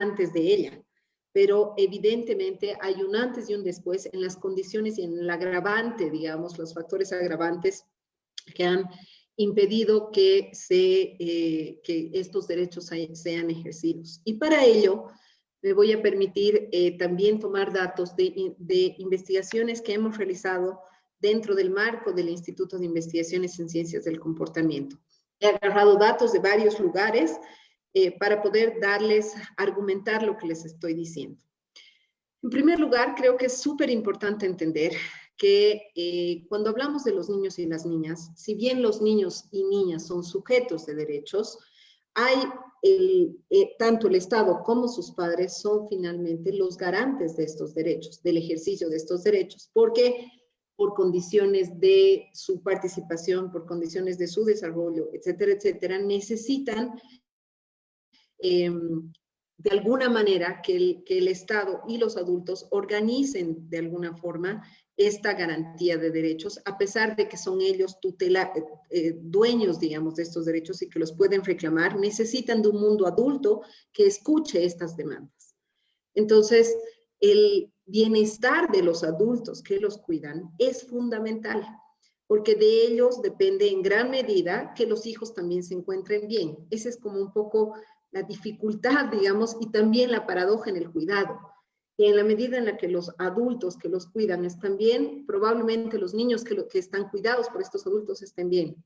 antes de ella, pero evidentemente hay un antes y un después en las condiciones y en el agravante, digamos, los factores agravantes que han impedido que estos derechos sean ejercidos. Y para ello, me voy a permitir también tomar datos de investigaciones que hemos realizado dentro del marco del Instituto de Investigaciones en Ciencias del Comportamiento. He agarrado datos de varios lugares para poder argumentar lo que les estoy diciendo. En primer lugar, creo que es súper importante entender que cuando hablamos de los niños y las niñas, si bien los niños y niñas son sujetos de derechos, hay tanto el Estado como sus padres son finalmente los garantes de estos derechos, del ejercicio de estos derechos, porque por condiciones de su participación, por condiciones de su desarrollo, etcétera, etcétera, necesitan de alguna manera que el Estado y los adultos organicen de alguna forma esta garantía de derechos, a pesar de que son ellos dueños, digamos, de estos derechos y que los pueden reclamar, necesitan de un mundo adulto que escuche estas demandas. Entonces, el bienestar de los adultos que los cuidan es fundamental, porque de ellos depende en gran medida que los hijos también se encuentren bien. Esa es como un poco la dificultad, digamos, y también la paradoja en el cuidado. Y en la medida en la que los adultos que los cuidan están bien, probablemente los niños que están cuidados por estos adultos estén bien.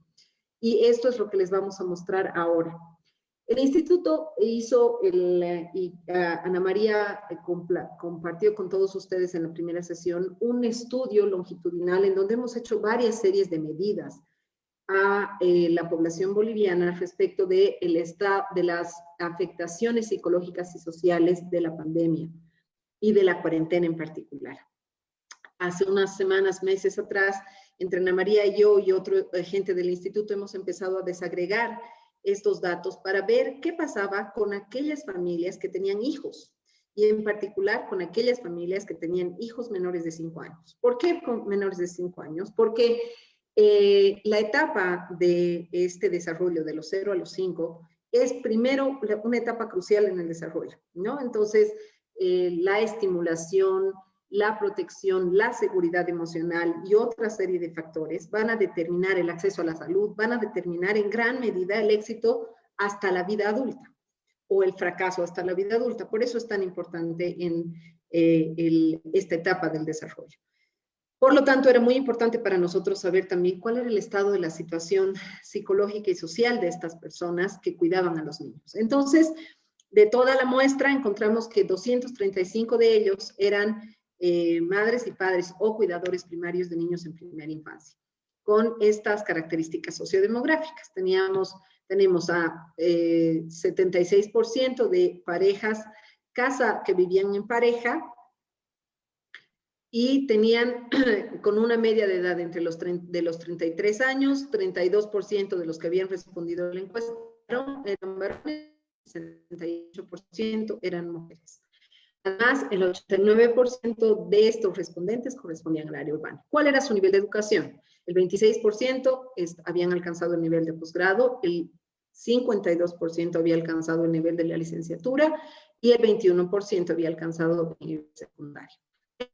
Y esto es lo que les vamos a mostrar ahora. El instituto hizo, Ana María compartió con todos ustedes en la primera sesión un estudio longitudinal en donde hemos hecho varias series de medidas a la población boliviana respecto de las afectaciones psicológicas y sociales de la pandemia y de la cuarentena en particular. Hace unas semanas, meses atrás, entre Ana María y yo y otro gente del instituto hemos empezado a desagregar estos datos para ver qué pasaba con aquellas familias que tenían hijos y en particular con aquellas familias que tenían hijos menores de 5 años. ¿Por qué con menores de 5 años? Porque la etapa de este desarrollo de los 0 a los 5 es primero una etapa crucial en el desarrollo, ¿no? Entonces, la estimulación, la protección, la seguridad emocional y otra serie de factores van a determinar el acceso a la salud, van a determinar en gran medida el éxito hasta la vida adulta o el fracaso hasta la vida adulta. Por eso es tan importante en esta etapa del desarrollo. Por lo tanto, era muy importante para nosotros saber también cuál era el estado de la situación psicológica y social de estas personas que cuidaban a los niños. Entonces, de toda la muestra encontramos que 235 de ellos eran madres y padres o cuidadores primarios de niños en primera infancia, con estas características sociodemográficas. Tenemos a 76% de parejas que vivían en pareja y tenían con una media de edad entre de los 33 años, 32% de los que habían respondido a la encuesta eran varones, 68% eran mujeres. Además, el 89% de estos respondentes correspondían al área urbana. ¿Cuál era su nivel de educación? El 26% habían alcanzado el nivel de posgrado, el 52% había alcanzado el nivel de la licenciatura y el 21% había alcanzado el nivel secundario.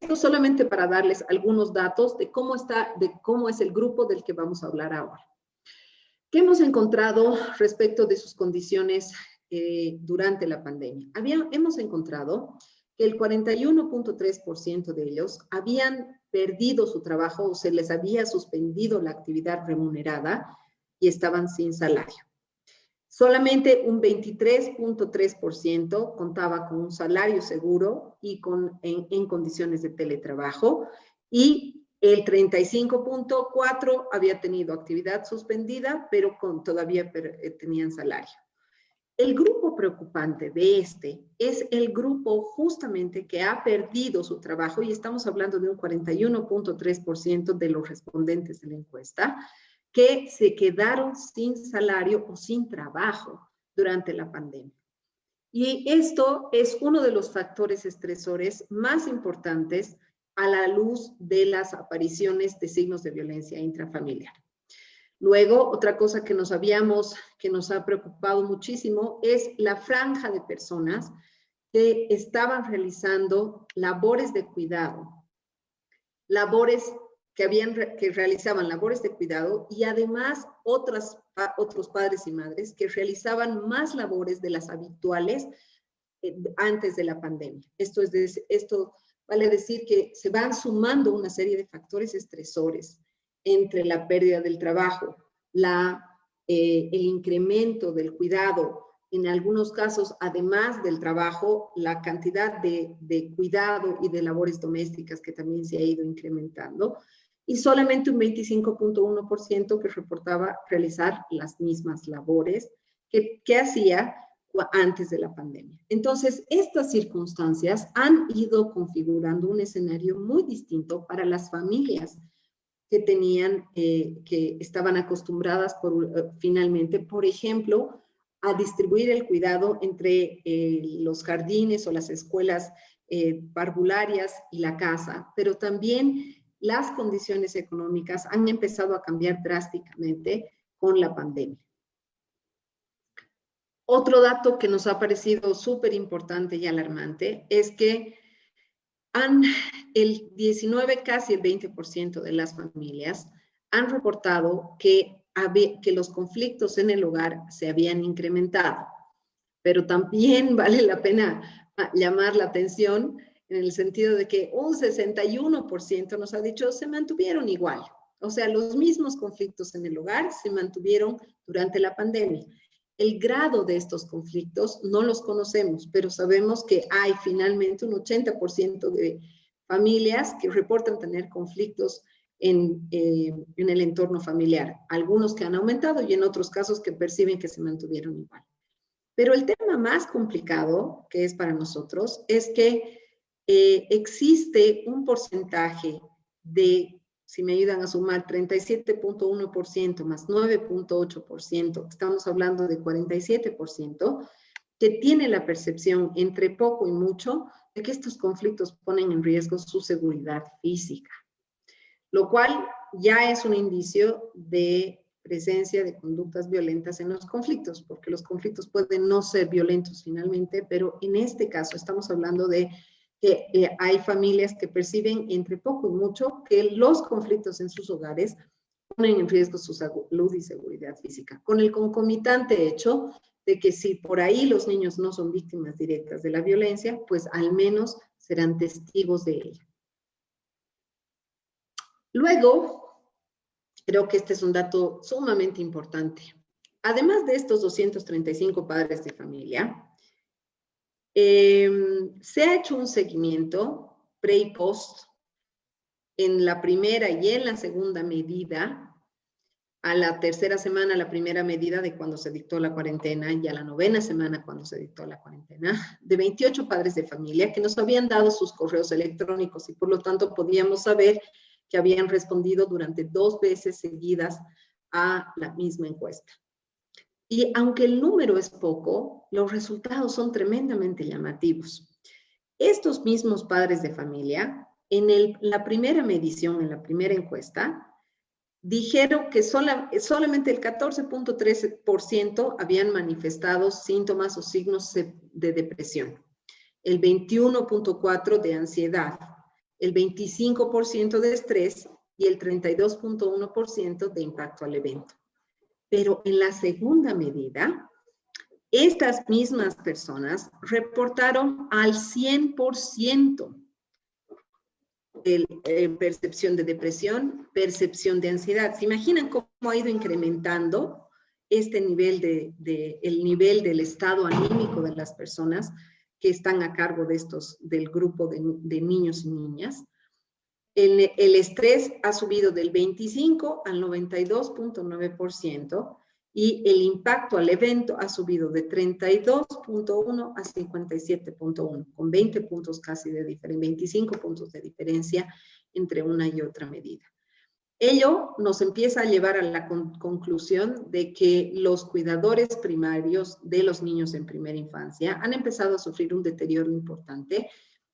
Esto solamente para darles algunos datos de cómo es el grupo del que vamos a hablar ahora. ¿Qué hemos encontrado respecto de sus condiciones durante la pandemia? Hemos encontrado que el 41.3% de ellos habían perdido su trabajo o se les había suspendido la actividad remunerada y estaban sin salario. Solamente un 23.3% contaba con un salario seguro y en condiciones de teletrabajo, y el 35.4% había tenido actividad suspendida, pero todavía tenían salario. El grupo preocupante de es el grupo justamente que ha perdido su trabajo, y estamos hablando de un 41.3% de los respondentes de la encuesta, que se quedaron sin salario o sin trabajo durante la pandemia. Y esto es uno de los factores estresores más importantes a la luz de las apariciones de signos de violencia intrafamiliar. Luego, otra cosa que nos ha preocupado muchísimo es la franja de personas que estaban realizando labores de cuidado, labores que realizaban labores de cuidado y además otros padres y madres que realizaban más labores de las habituales antes de la pandemia. Esto vale decir que se van sumando una serie de factores estresores entre la pérdida del trabajo, el incremento del cuidado, en algunos casos, además del trabajo, la cantidad de cuidado y de labores domésticas que también se ha ido incrementando, y solamente un 25.1% que reportaba realizar las mismas labores que hacía antes de la pandemia. Entonces, estas circunstancias han ido configurando un escenario muy distinto para las familias que tenían, que estaban acostumbradas finalmente, por ejemplo, a distribuir el cuidado entre los jardines o las escuelas parvularias y la casa, pero también las condiciones económicas han empezado a cambiar drásticamente con la pandemia. Otro dato que nos ha parecido súper importante y alarmante es que el 19, casi el 20% de las familias han reportado que los conflictos en el hogar se habían incrementado. Pero también vale la pena llamar la atención en el sentido de que un 61% nos ha dicho se mantuvieron igual. O sea, los mismos conflictos en el hogar se mantuvieron durante la pandemia. El grado de estos conflictos no los conocemos, pero sabemos que hay finalmente un 80% de familias que reportan tener conflictos en el entorno familiar. Algunos que han aumentado y en otros casos que perciben que se mantuvieron igual. Pero el tema más complicado que es para nosotros es que existe un porcentaje de, si me ayudan a sumar, 37.1% más 9.8%, estamos hablando de 47%, que tiene la percepción entre poco y mucho de que estos conflictos ponen en riesgo su seguridad física, lo cual ya es un indicio de presencia de conductas violentas en los conflictos, porque los conflictos pueden no ser violentos finalmente, pero en este caso estamos hablando de que hay familias que perciben entre poco y mucho que los conflictos en sus hogares ponen en riesgo su salud y seguridad física, con el concomitante hecho de que si por ahí los niños no son víctimas directas de la violencia, pues al menos serán testigos de ella. Luego, creo que este es un dato sumamente importante. Además de estos 235 padres de familia, se ha hecho un seguimiento pre y post en la primera y en la segunda medida, a la tercera semana, la primera medida de cuando se dictó la cuarentena y a la novena semana cuando se dictó la cuarentena, de 28 padres de familia que nos habían dado sus correos electrónicos y por lo tanto podíamos saber que habían respondido durante 2 veces seguidas a la misma encuesta. Y aunque el número es poco, los resultados son tremendamente llamativos. Estos mismos padres de familia, en la primera medición, en la primera encuesta, dijeron que solamente el 14.13% habían manifestado síntomas o signos de depresión, el 21.4% de ansiedad, el 25% de estrés y el 32.1% de impacto al evento. Pero en la segunda medida, estas mismas personas reportaron al 100% percepción de depresión, percepción de ansiedad. ¿Se imaginan cómo ha ido incrementando este nivel el nivel del estado anímico de las personas que están a cargo del grupo de niños y niñas? El estrés ha subido del 25 al 92.9% y el impacto al evento ha subido de 32.1 a 57.1, con 20 puntos casi de diferencia, 25 puntos de diferencia entre una y otra medida. Ello nos empieza a llevar a la conclusión de que los cuidadores primarios de los niños en primera infancia han empezado a sufrir un deterioro importante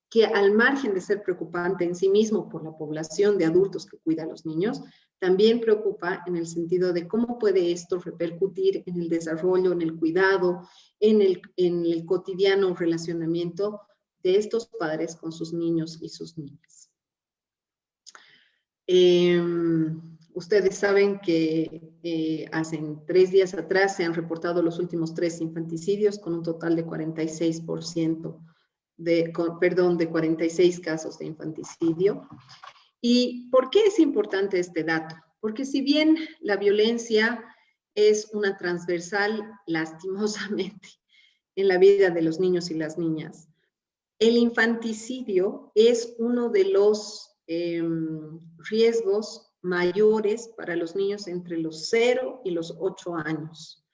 que al margen de ser preocupante en sí mismo por la población de adultos que cuida a los niños, también preocupa en el sentido de cómo puede esto repercutir en el desarrollo, en el cuidado, en el cotidiano relacionamiento de estos padres con sus niños y sus niñas. Ustedes saben que hace 3 días atrás se han reportado los últimos 3 infanticidios con un total de 46%, de 46 casos de infanticidio. ¿Y por qué es importante este dato? Porque si bien la violencia es una transversal, lastimosamente, en la vida de los niños y las niñas, el infanticidio es uno de los riesgos mayores para los niños entre los 0 y los 8 años.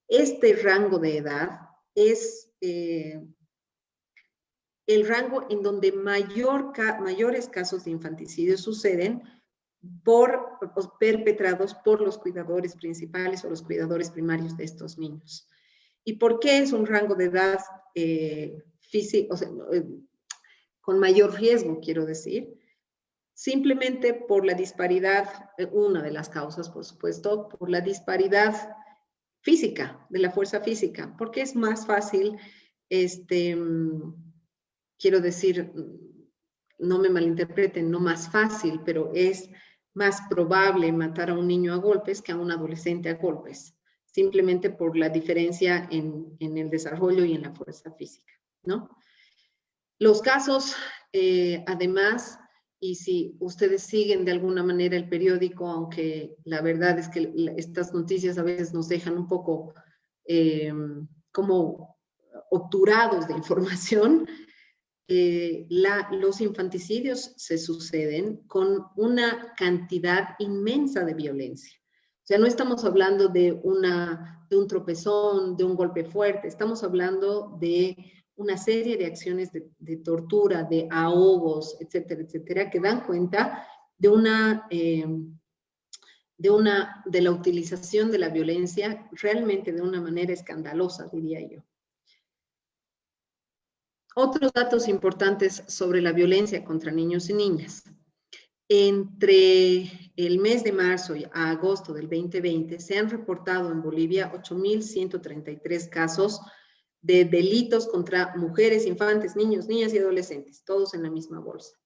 Este rango de edad es el rango en donde mayores casos de infanticidio suceden perpetrados por los cuidadores principales o los cuidadores primarios de estos niños. ¿Y por qué es un rango de edad físico, con mayor riesgo, quiero decir? Simplemente por la disparidad, una de las causas, por supuesto, por la disparidad física, de la fuerza física, porque es más fácil, quiero decir, no me malinterpreten, no más fácil, pero es más probable matar a un niño a golpes que a un adolescente a golpes, simplemente por la diferencia en el desarrollo y en la fuerza física, ¿no? Los casos, además, y si ustedes siguen de alguna manera el periódico, aunque la verdad es que estas noticias a veces nos dejan un poco como obturados de información, los infanticidios se suceden con una cantidad inmensa de violencia. O sea, no estamos hablando de un tropezón, de un golpe fuerte, estamos hablando de una serie de acciones de tortura, de ahogos, etcétera, etcétera, que dan cuenta de la utilización de la violencia realmente de una manera escandalosa, diría yo. Otros datos importantes sobre la violencia contra niños y niñas. Entre el mes de marzo a agosto del 2020 se han reportado en Bolivia 8.133 casos de delitos contra mujeres, infantes, niños, niñas y adolescentes, todos en la misma bolsa.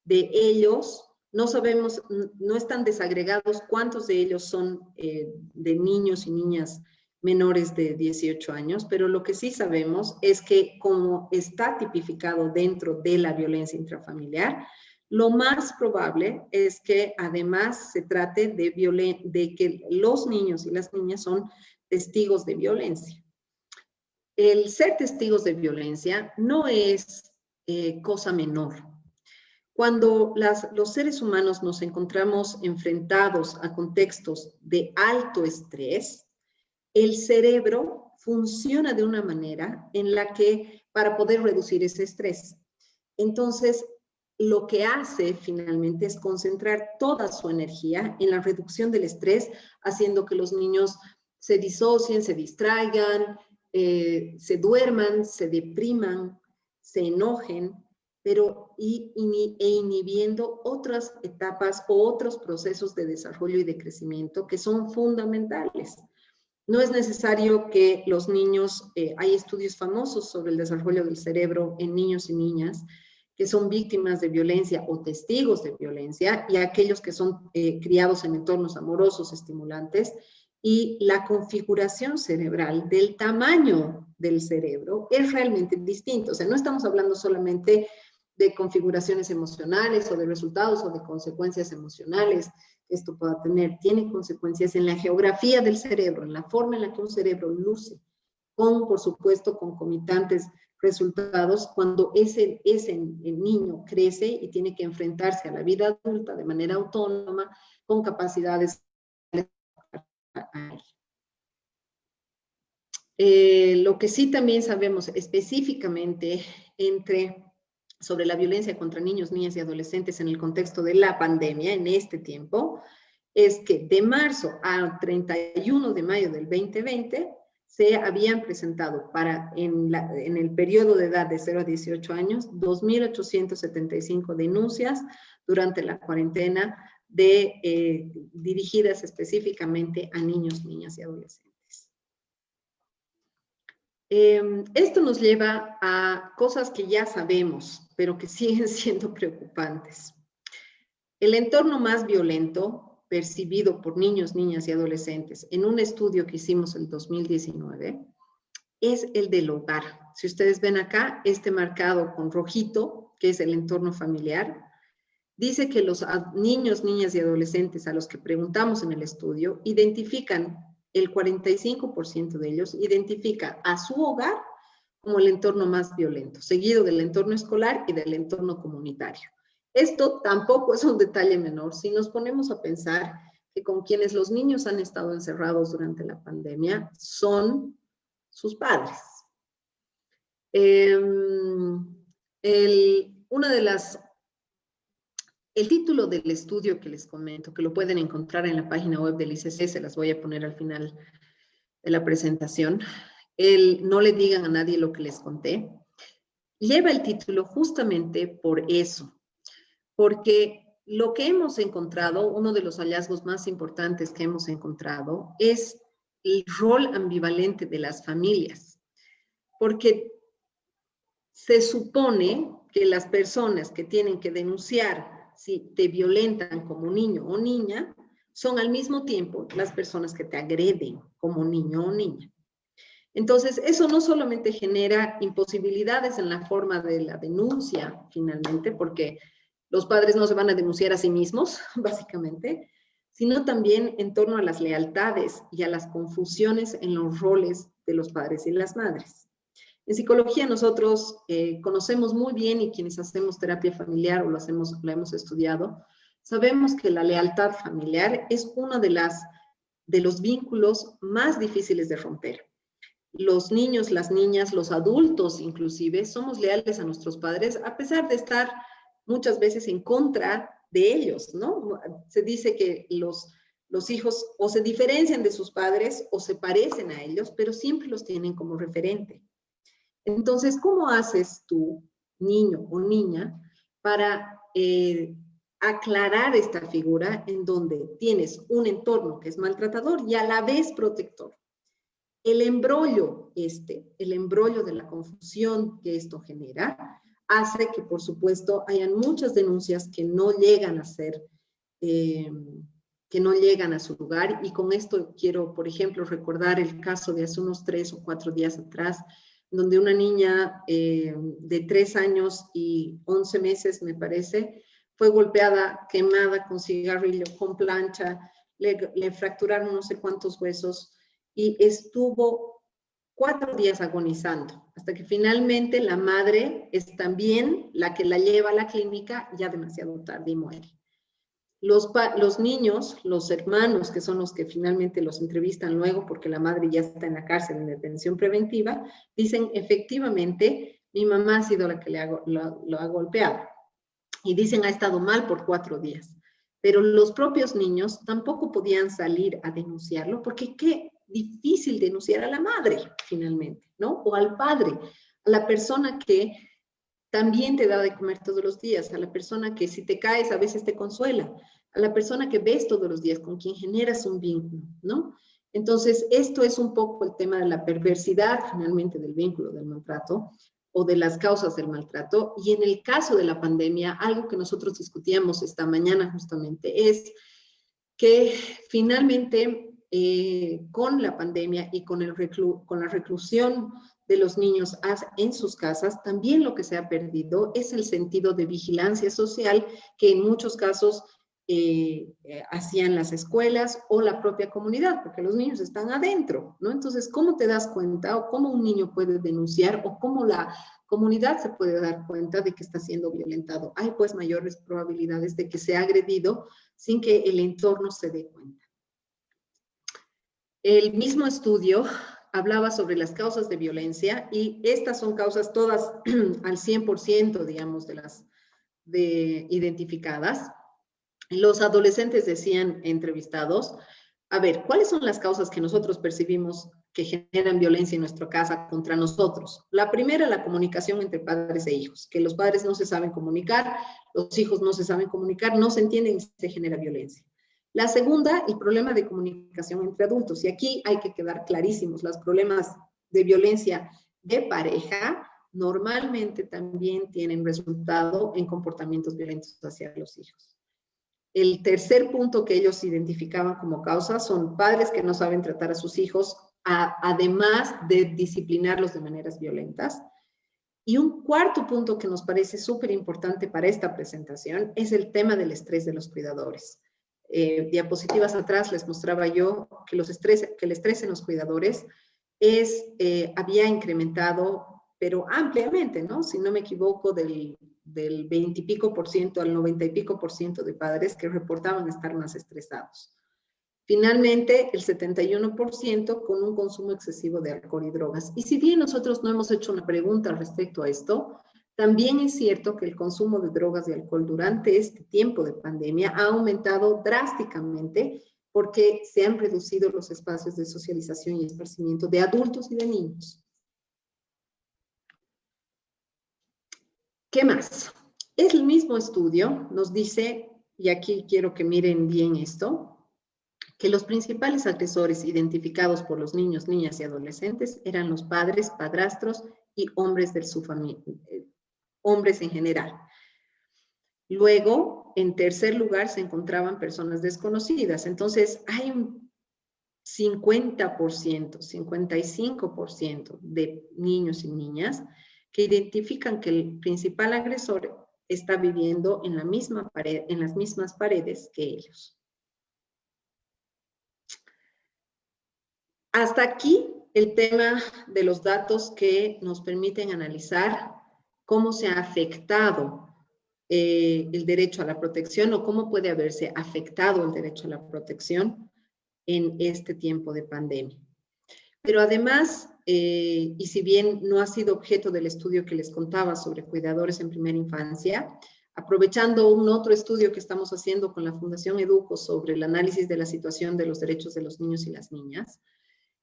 De ellos, no sabemos, no están desagregados cuántos de ellos son de niños y niñas menores de 18 años, pero lo que sí sabemos es que como está tipificado dentro de la violencia intrafamiliar, lo más probable es que además se trate de que los niños y las niñas son testigos de violencia. El ser testigos de violencia no es cosa menor. Cuando los seres humanos nos encontramos enfrentados a contextos de alto estrés, el cerebro funciona de una manera en la que, para poder reducir ese estrés. Entonces, lo que hace finalmente es concentrar toda su energía en la reducción del estrés, haciendo que los niños se disocien, se distraigan, se duerman, se depriman, se enojen, pero inhibiendo otras etapas o otros procesos de desarrollo y de crecimiento que son fundamentales. No es necesario que los niños, hay estudios famosos sobre el desarrollo del cerebro en niños y niñas que son víctimas de violencia o testigos de violencia y aquellos que son criados en entornos amorosos, estimulantes, y la configuración cerebral del tamaño del cerebro es realmente distinto. O sea, no estamos hablando solamente de configuraciones emocionales o de resultados o de consecuencias emocionales que esto pueda tener. Tiene consecuencias en la geografía del cerebro, en la forma en la que un cerebro luce, con, por supuesto, concomitantes resultados cuando ese niño crece y tiene que enfrentarse a la vida adulta de manera autónoma, con capacidades. Lo que sí también sabemos específicamente sobre la violencia contra niños, niñas y adolescentes en el contexto de la pandemia, en este tiempo, es que de marzo a 31 de mayo del 2020 se habían presentado en el periodo de edad de 0 a 18 años 2.875 denuncias durante la cuarentena dirigidas específicamente a niños, niñas y adolescentes. Esto nos lleva a cosas que ya sabemos, pero que siguen siendo preocupantes. El entorno más violento percibido por niños, niñas y adolescentes en un estudio que hicimos en 2019 es el del hogar. Si ustedes ven acá, este marcado con rojito, que es el entorno familiar, dice que los niños, niñas y adolescentes a los que preguntamos en el estudio identifican, el 45% de ellos identifica a su hogar como el entorno más violento, seguido del entorno escolar y del entorno comunitario. Esto tampoco es un detalle menor si nos ponemos a pensar que con quienes los niños han estado encerrados durante la pandemia son sus padres. El título del estudio que les comento, que lo pueden encontrar en la página web del ICC, se las voy a poner al final de la presentación, no le digan a nadie lo que les conté, lleva el título justamente por eso, porque lo que hemos encontrado, uno de los hallazgos más importantes que hemos encontrado, es el rol ambivalente de las familias, porque se supone que las personas que tienen que denunciar si te violentan como niño o niña, son al mismo tiempo las personas que te agreden como niño o niña. Entonces, eso no solamente genera imposibilidades en la forma de la denuncia, finalmente, porque los padres no se van a denunciar a sí mismos, básicamente, sino también en torno a las lealtades y a las confusiones en los roles de los padres y las madres. En psicología nosotros conocemos muy bien, y quienes hacemos terapia familiar o lo hemos estudiado, sabemos que la lealtad familiar es uno de los vínculos más difíciles de romper. Los niños, las niñas, los adultos inclusive, somos leales a nuestros padres a pesar de estar muchas veces en contra de ellos, ¿no? Se dice que los hijos o se diferencian de sus padres o se parecen a ellos, pero siempre los tienen como referente. Entonces, ¿cómo haces tú, niño o niña, para aclarar esta figura en donde tienes un entorno que es maltratador y a la vez protector? El embrollo de la confusión que esto genera, hace que, por supuesto, hayan muchas denuncias que no llegan a ser, que no llegan a su lugar. Y con esto quiero, por ejemplo, recordar el caso de hace unos 3 o 4 días atrás, donde una niña de 3 años y 11 meses, me parece, fue golpeada, quemada con cigarrillo, con plancha, le fracturaron no sé cuántos huesos y estuvo 4 días agonizando, hasta que finalmente la madre es también la que la lleva a la clínica ya demasiado tarde y muere. Los niños, los hermanos, que son los que finalmente los entrevistan luego porque la madre ya está en la cárcel en detención preventiva, dicen, efectivamente, mi mamá ha sido la que lo ha golpeado. Y dicen, ha estado mal por 4 días. Pero los propios niños tampoco podían salir a denunciarlo porque qué difícil denunciar a la madre, finalmente, ¿no? O al padre, a la persona que también te da de comer todos los días, a la persona que si te caes a veces te consuela, a la persona que ves todos los días, con quien generas un vínculo, ¿no? Entonces, esto es un poco el tema de la perversidad, finalmente, del vínculo del maltrato o de las causas del maltrato. Y en el caso de la pandemia, algo que nosotros discutíamos esta mañana justamente es que finalmente con la pandemia y con la reclusión de los niños en sus casas, también lo que se ha perdido es el sentido de vigilancia social que en muchos casos hacían las escuelas o la propia comunidad, porque los niños están adentro, ¿no? Entonces, ¿cómo te das cuenta o cómo un niño puede denunciar o cómo la comunidad se puede dar cuenta de que está siendo violentado? Hay pues mayores probabilidades de que sea agredido sin que el entorno se dé cuenta. El mismo estudio hablaba sobre las causas de violencia y estas son causas todas al 100%, digamos, identificadas. Los adolescentes decían entrevistados, a ver, ¿cuáles son las causas que nosotros percibimos que generan violencia en nuestra casa contra nosotros. La primera, la comunicación entre padres e hijos, que los padres no se saben comunicar, los hijos no se saben comunicar, no se entienden y se genera violencia. La segunda, el problema de comunicación entre adultos. Y aquí hay que quedar clarísimos, los problemas de violencia de pareja normalmente también tienen resultado en comportamientos violentos hacia los hijos. El tercer punto que ellos identificaban como causa son padres que no saben tratar a sus hijos, además de disciplinarlos de maneras violentas. Y un cuarto punto que nos parece súper importante para esta presentación es el tema del estrés de los cuidadores. Diapositivas atrás les mostraba yo que el estrés en los cuidadores había incrementado, pero ampliamente, ¿no? Si no me equivoco, del 20 y pico por ciento al 90 y pico por ciento de padres que reportaban estar más estresados. Finalmente, el 71% con un consumo excesivo de alcohol y drogas. Y si bien nosotros no hemos hecho una pregunta respecto a esto, también es cierto que el consumo de drogas y alcohol durante este tiempo de pandemia ha aumentado drásticamente porque se han reducido los espacios de socialización y esparcimiento de adultos y de niños. ¿Qué más? El mismo estudio nos dice, y aquí quiero que miren bien esto, que los principales agresores identificados por los niños, niñas y adolescentes eran los padres, padrastros y hombres de su familia, hombres en general. Luego, en tercer lugar, se encontraban personas desconocidas. Entonces, hay un 50%, 55% de niños y niñas que identifican que el principal agresor está viviendo en la misma pared, en las mismas paredes que ellos. Hasta aquí el tema de los datos que nos permiten analizar cómo se ha afectado el derecho a la protección o cómo puede haberse afectado el derecho a la protección en este tiempo de pandemia. Pero además, y si bien no ha sido objeto del estudio que les contaba sobre cuidadores en primera infancia, aprovechando un otro estudio que estamos haciendo con la Fundación Educo sobre el análisis de la situación de los derechos de los niños y las niñas,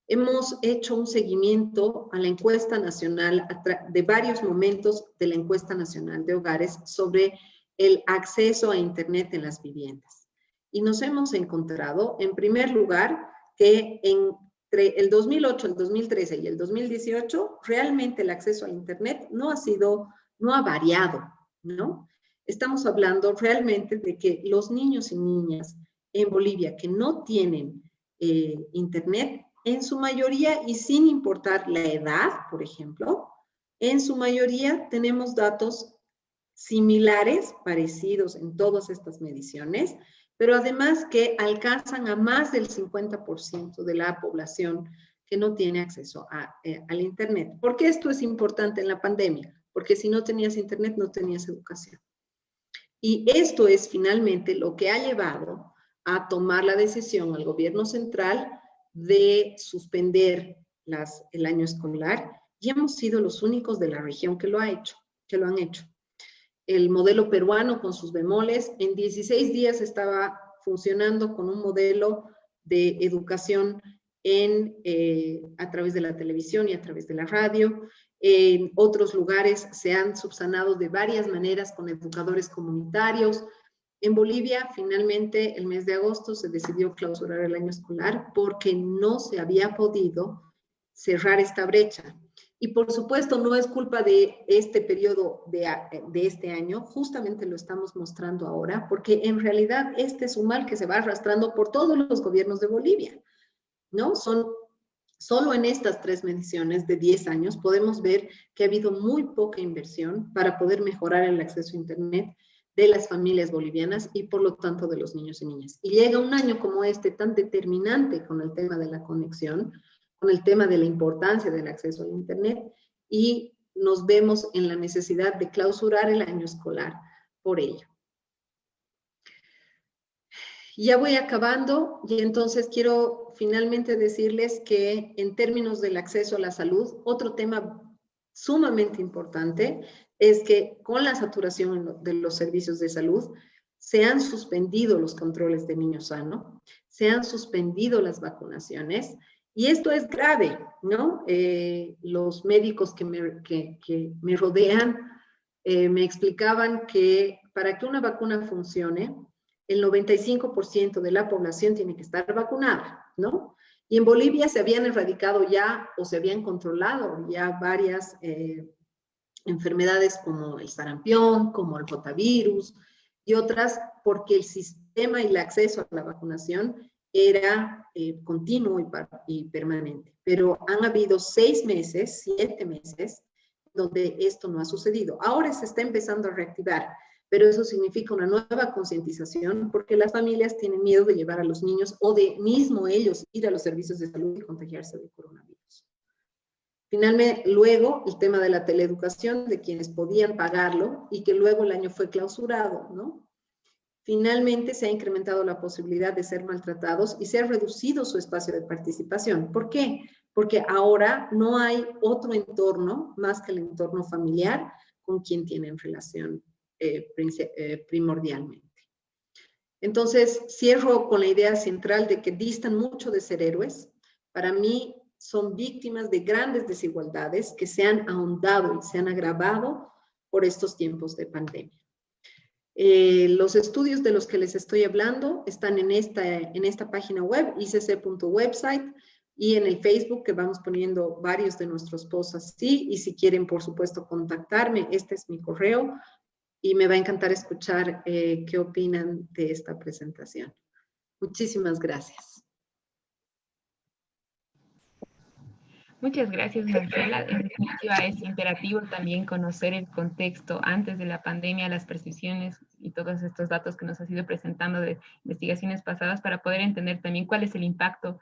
hemos hecho un seguimiento a la encuesta nacional, de varios momentos de la encuesta nacional de hogares sobre el acceso a Internet en las viviendas. Y nos hemos encontrado, en primer lugar, que entre el 2008, el 2013 y el 2018, realmente el acceso a Internet no ha variado, ¿no? Estamos hablando realmente de que los niños y niñas en Bolivia que no tienen Internet, en su mayoría, y sin importar la edad, por ejemplo, en su mayoría tenemos datos similares, parecidos en todas estas mediciones, pero además que alcanzan a más del 50% de la población que no tiene acceso al Internet. ¿Por qué esto es importante en la pandemia? Porque si no tenías Internet, no tenías educación. Y esto es finalmente lo que ha llevado a tomar la decisión al gobierno central de suspender el año escolar, y hemos sido los únicos de la región que lo han hecho. El modelo peruano, con sus bemoles, en 16 días estaba funcionando con un modelo de educación a través de la televisión y a través de la radio. En otros lugares se han subsanado de varias maneras con educadores comunitarios. En Bolivia, finalmente, el mes de agosto se decidió clausurar el año escolar porque no se había podido cerrar esta brecha. Y por supuesto, no es culpa de este periodo de este año, justamente lo estamos mostrando ahora, porque en realidad este es un mal que se va arrastrando por todos los gobiernos de Bolivia, ¿no? Solo en estas 3 mediciones de 10 años podemos ver que ha habido muy poca inversión para poder mejorar el acceso a Internet de las familias bolivianas y por lo tanto de los niños y niñas. Y llega un año como este tan determinante con el tema de la conexión, con el tema de la importancia del acceso al Internet, y nos vemos en la necesidad de clausurar el año escolar por ello. Ya voy acabando y entonces quiero finalmente decirles que en términos del acceso a la salud, otro tema sumamente importante es que con la saturación de los servicios de salud se han suspendido los controles de niño sano, se han suspendido las vacunaciones Y esto es grave, ¿no? Los médicos que me rodean me explicaban que para que una vacuna funcione, el 95% de la población tiene que estar vacunada, ¿no? Y en Bolivia se habían erradicado ya o se habían controlado ya varias enfermedades como el sarampión, como el rotavirus y otras, porque el sistema y el acceso a la vacunación era continuo y permanente. Pero han habido 6 meses, 7 meses, donde esto no ha sucedido. Ahora se está empezando a reactivar, pero eso significa una nueva concientización porque las familias tienen miedo de llevar a los niños o de mismo ellos ir a los servicios de salud y contagiarse de coronavirus. Finalmente, luego el tema de la teleeducación, de quienes podían pagarlo y que luego el año fue clausurado, ¿no? Finalmente se ha incrementado la posibilidad de ser maltratados y se ha reducido su espacio de participación. ¿Por qué? Porque ahora no hay otro entorno más que el entorno familiar con quien tienen relación primordialmente. Entonces, cierro con la idea central de que distan mucho de ser héroes. Para mí, son víctimas de grandes desigualdades que se han ahondado y se han agravado por estos tiempos de pandemia. Los estudios de los que les estoy hablando están en esta página web, icc.website, y en el Facebook, que vamos poniendo varios de nuestros posts así, y si quieren, por supuesto, contactarme, este es mi correo, y me va a encantar escuchar qué opinan de esta presentación. Muchísimas gracias. Muchas gracias, Marcela. En definitiva, es imperativo también conocer el contexto antes de la pandemia, las percepciones y todos estos datos que nos has ido presentando de investigaciones pasadas para poder entender también cuál es el impacto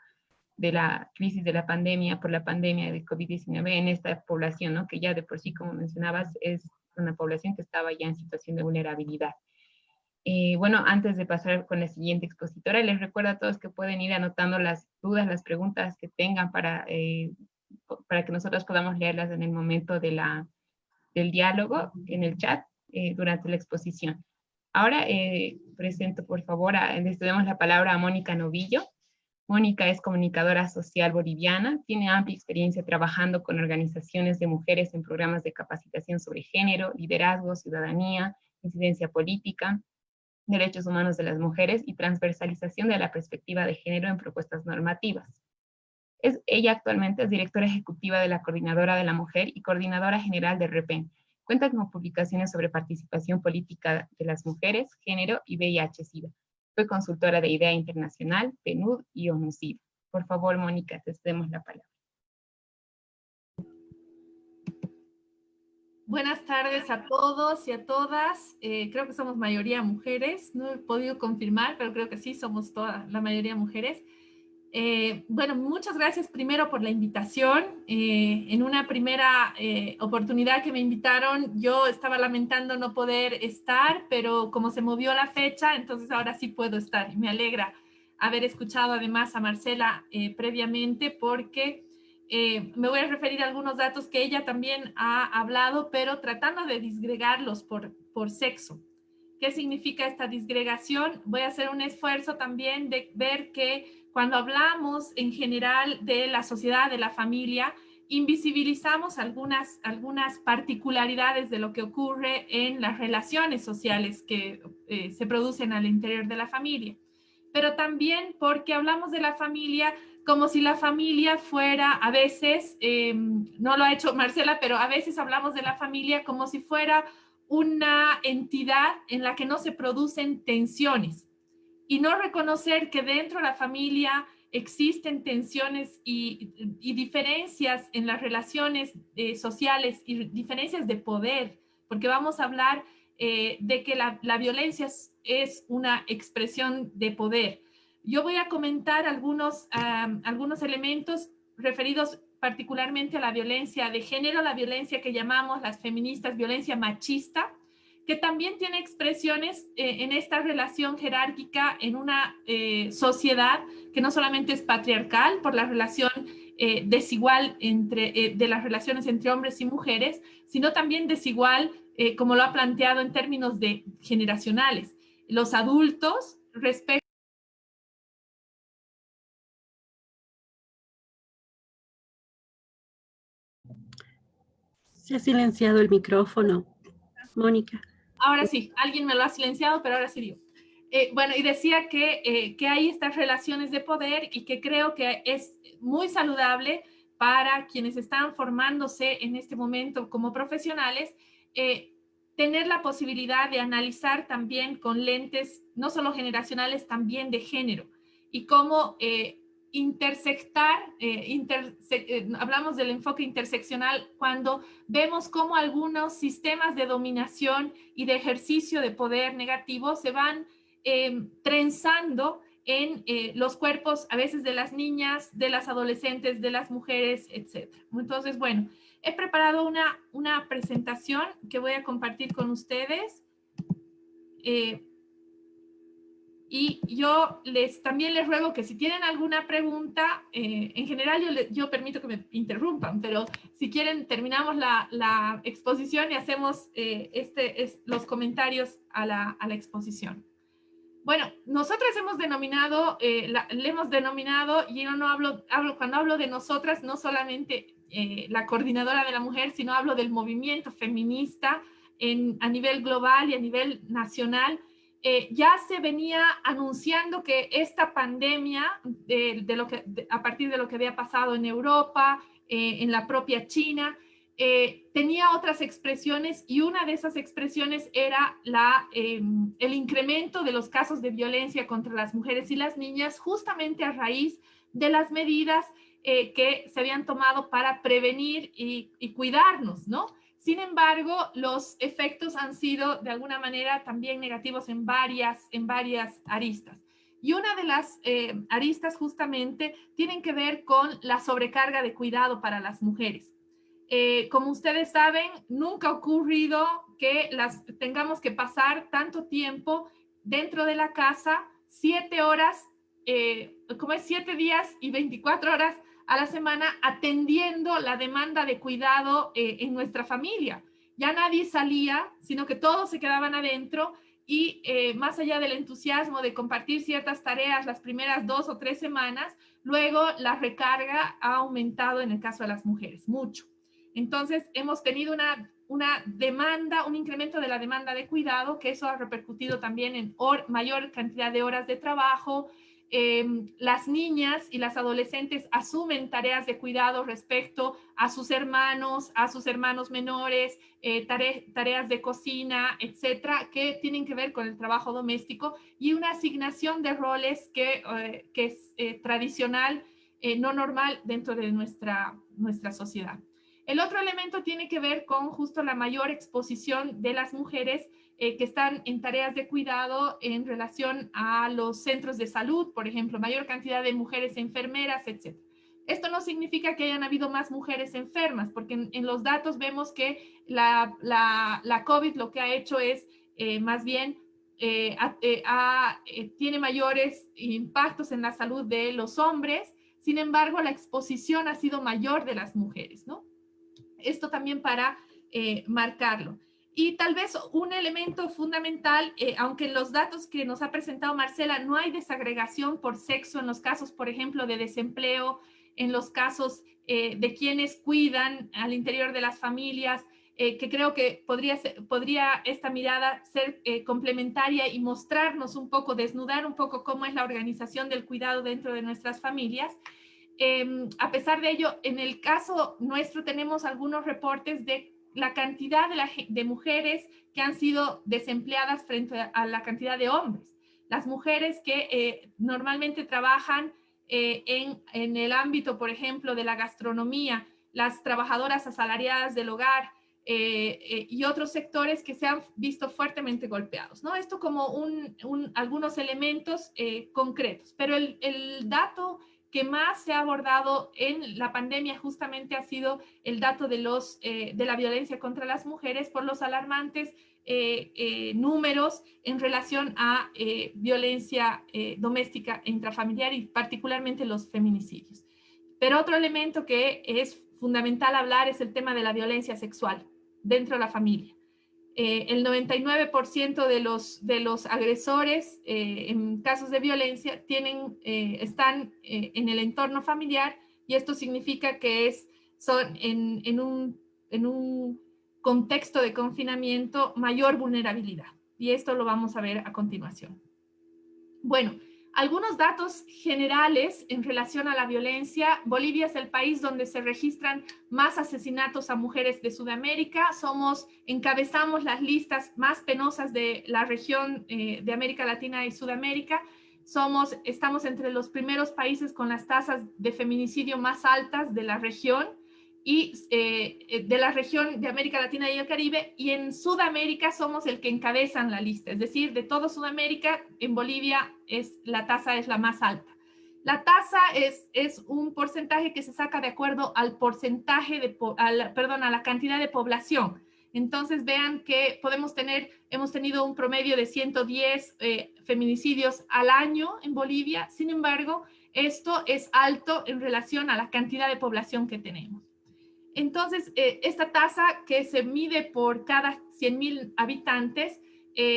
de la crisis de la pandemia por la pandemia de COVID-19 en esta población, ¿no? Que ya de por sí, como mencionabas, es una población que estaba ya en situación de vulnerabilidad. Bueno, antes de pasar con la siguiente expositora, les recuerdo a todos que pueden ir anotando las dudas, las preguntas que tengan para que nosotros podamos leerlas en el momento del diálogo, en el chat, durante la exposición. Ahora presento, por favor, les damos la palabra a Mónica Novillo. Mónica es comunicadora social boliviana, tiene amplia experiencia trabajando con organizaciones de mujeres en programas de capacitación sobre género, liderazgo, ciudadanía, incidencia política, derechos humanos de las mujeres y transversalización de la perspectiva de género en propuestas normativas. Ella actualmente es directora ejecutiva de la Coordinadora de la Mujer y coordinadora general de REPEN. Cuenta con publicaciones sobre participación política de las mujeres, género y VIH-Sida. Fue consultora de IDEA Internacional, PNUD y ONU-SIDA. Por favor, Mónica, te cedemos la palabra. Buenas tardes a todos y a todas. Creo que somos mayoría mujeres. No he podido confirmar, pero creo que sí, somos la mayoría mujeres. Bueno, muchas gracias primero por la invitación. En una primera oportunidad que me invitaron, yo estaba lamentando no poder estar, pero como se movió la fecha, entonces ahora sí puedo estar. Y me alegra haber escuchado además a Marcela previamente, porque me voy a referir a algunos datos que ella también ha hablado, pero tratando de disgregarlos por sexo. ¿Qué significa esta disgregación? Voy a hacer un esfuerzo también de ver que cuando hablamos en general de la sociedad, de la familia, invisibilizamos algunas particularidades de lo que ocurre en las relaciones sociales que se producen al interior de la familia. Pero también porque hablamos de la familia como si la familia fuera, a veces, no lo ha hecho Marcela, pero a veces hablamos de la familia como si fuera una entidad en la que no se producen tensiones, y no reconocer que dentro de la familia existen tensiones y diferencias en las relaciones sociales y diferencias de poder, porque vamos a hablar de que la violencia es una expresión de poder. Yo voy a comentar algunos elementos referidos particularmente a la violencia de género, la violencia que llamamos las feministas violencia machista, que también tiene expresiones en esta relación jerárquica en una sociedad que no solamente es patriarcal por la relación desigual de las relaciones entre hombres y mujeres, sino también desigual, como lo ha planteado en términos de generacionales. Los adultos respecto Se ha silenciado el micrófono, Mónica. Ahora sí, alguien me lo ha silenciado, pero ahora sí digo. Bueno, y decía que hay estas relaciones de poder y que creo que es muy saludable para quienes están formándose en este momento como profesionales, tener la posibilidad de analizar también con lentes no solo generacionales, también de género, y cómo intersectar, hablamos del enfoque interseccional cuando vemos cómo algunos sistemas de dominación y de ejercicio de poder negativo se van trenzando en los cuerpos a veces de las niñas, de las adolescentes, de las mujeres, etc. Entonces, bueno, he preparado una presentación que voy a compartir con ustedes. Y yo también les ruego que si tienen alguna pregunta, en general yo permito que me interrumpan, pero si quieren terminamos la exposición y hacemos los comentarios a la exposición. Bueno, nosotras hemos denominado, le hemos denominado, y yo no cuando hablo de nosotras, no solamente la coordinadora de la mujer, sino hablo del movimiento feminista a nivel global y a nivel nacional. Ya se venía anunciando que esta pandemia, a partir de lo que había pasado en Europa, en la propia China, tenía otras expresiones, y una de esas expresiones era el incremento de los casos de violencia contra las mujeres y las niñas, justamente a raíz de las medidas que se habían tomado para prevenir y cuidarnos, ¿no? Sin embargo, los efectos han sido de alguna manera también negativos en varias aristas. Y una de las aristas justamente tienen que ver con la sobrecarga de cuidado para las mujeres. Como ustedes saben, nunca ha ocurrido que tengamos que pasar tanto tiempo dentro de la casa, 7 horas, como es 7 días y 24 horas a la semana, atendiendo la demanda de cuidado en nuestra familia. Ya nadie salía, sino que todos se quedaban adentro, y más allá del entusiasmo de compartir ciertas tareas las primeras 2 o 3 semanas, luego la recarga ha aumentado en el caso de las mujeres, mucho. Entonces, hemos tenido una demanda, un incremento de la demanda de cuidado, que eso ha repercutido también en mayor cantidad de horas de trabajo. Las niñas y las adolescentes asumen tareas de cuidado respecto a sus hermanos menores, tareas de cocina, etcétera, que tienen que ver con el trabajo doméstico, y una asignación de roles que es tradicional, no normal dentro de nuestra sociedad. El otro elemento tiene que ver con justo la mayor exposición de las mujeres que están en tareas de cuidado en relación a los centros de salud, por ejemplo, mayor cantidad de mujeres enfermeras, etc. Esto no significa que hayan habido más mujeres enfermas, porque en los datos vemos que la COVID lo que ha hecho es más bien tiene mayores impactos en la salud de los hombres. Sin embargo, la exposición ha sido mayor de las mujeres, ¿no? Esto también para marcarlo. Y tal vez un elemento fundamental, aunque en los datos que nos ha presentado Marcela no hay desagregación por sexo en los casos, por ejemplo, de desempleo, en los casos de quienes cuidan al interior de las familias, que creo que podría esta mirada ser complementaria y mostrarnos un poco, desnudar un poco cómo es la organización del cuidado dentro de nuestras familias. A pesar de ello, en el caso nuestro tenemos algunos reportes de la cantidad de mujeres que han sido desempleadas frente a la cantidad de hombres. Las mujeres que normalmente trabajan en el ámbito, por ejemplo, de la gastronomía, las trabajadoras asalariadas del hogar y otros sectores que se han visto fuertemente golpeados, ¿no? Esto como algunos elementos concretos, pero el dato que más se ha abordado en la pandemia justamente ha sido el dato de la violencia contra las mujeres por los alarmantes números en relación a violencia doméstica e intrafamiliar, y particularmente los feminicidios. Pero otro elemento que es fundamental hablar es el tema de la violencia sexual dentro de la familia. El 99% de los agresores en casos de violencia están en el entorno familiar, y esto significa que son en un un contexto de confinamiento mayor vulnerabilidad. Y esto lo vamos a ver a continuación. Bueno, algunos datos generales en relación a la violencia. Bolivia es el país donde se registran más asesinatos a mujeres de Sudamérica. Encabezamos las listas más penosas de la región de América Latina y Sudamérica. Estamos entre los primeros países con las tasas de feminicidio más altas de la región y de la región de América Latina y el Caribe, y en Sudamérica somos el que encabezan la lista, es decir, de todo Sudamérica, en Bolivia la tasa es la más alta. La tasa es un porcentaje que se saca de acuerdo al porcentaje a la cantidad de población. Entonces vean que hemos tenido un promedio de 110 feminicidios al año en Bolivia. Sin embargo, esto es alto en relación a la cantidad de población que tenemos. Entonces, esta tasa que se mide por cada 100.000 habitantes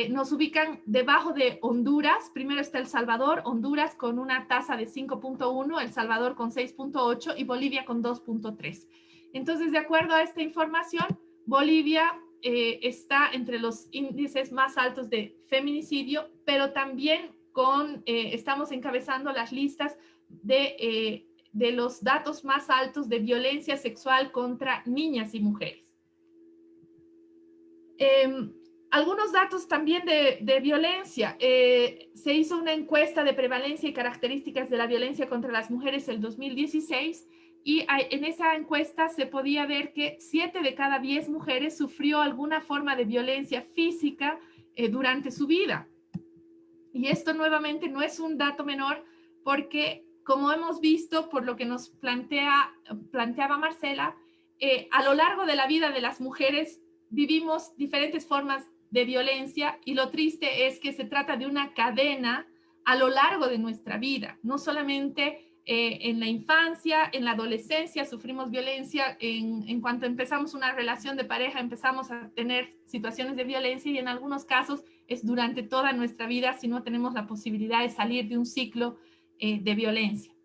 nos ubican debajo de Honduras. Primero está El Salvador, Honduras con una tasa de 5.1, El Salvador con 6.8 y Bolivia con 2.3. Entonces, de acuerdo a esta información, Bolivia está entre los índices más altos de feminicidio, pero también estamos encabezando las listas de los datos más altos de violencia sexual contra niñas y mujeres. Algunos datos también de violencia. Se hizo una encuesta de prevalencia y características de la violencia contra las mujeres en 2016 y en esa encuesta se podía ver que 7 de cada 10 mujeres sufrió alguna forma de violencia física durante su vida. Y esto nuevamente no es un dato menor porque, como hemos visto, por lo que nos planteaba Marcela, a lo largo de la vida de las mujeres vivimos diferentes formas de violencia y lo triste es que se trata de una cadena a lo largo de nuestra vida. No solamente en la infancia, en la adolescencia sufrimos violencia, en cuanto empezamos una relación de pareja empezamos a tener situaciones de violencia y en algunos casos es durante toda nuestra vida si no tenemos la posibilidad de salir de un ciclo de violencia.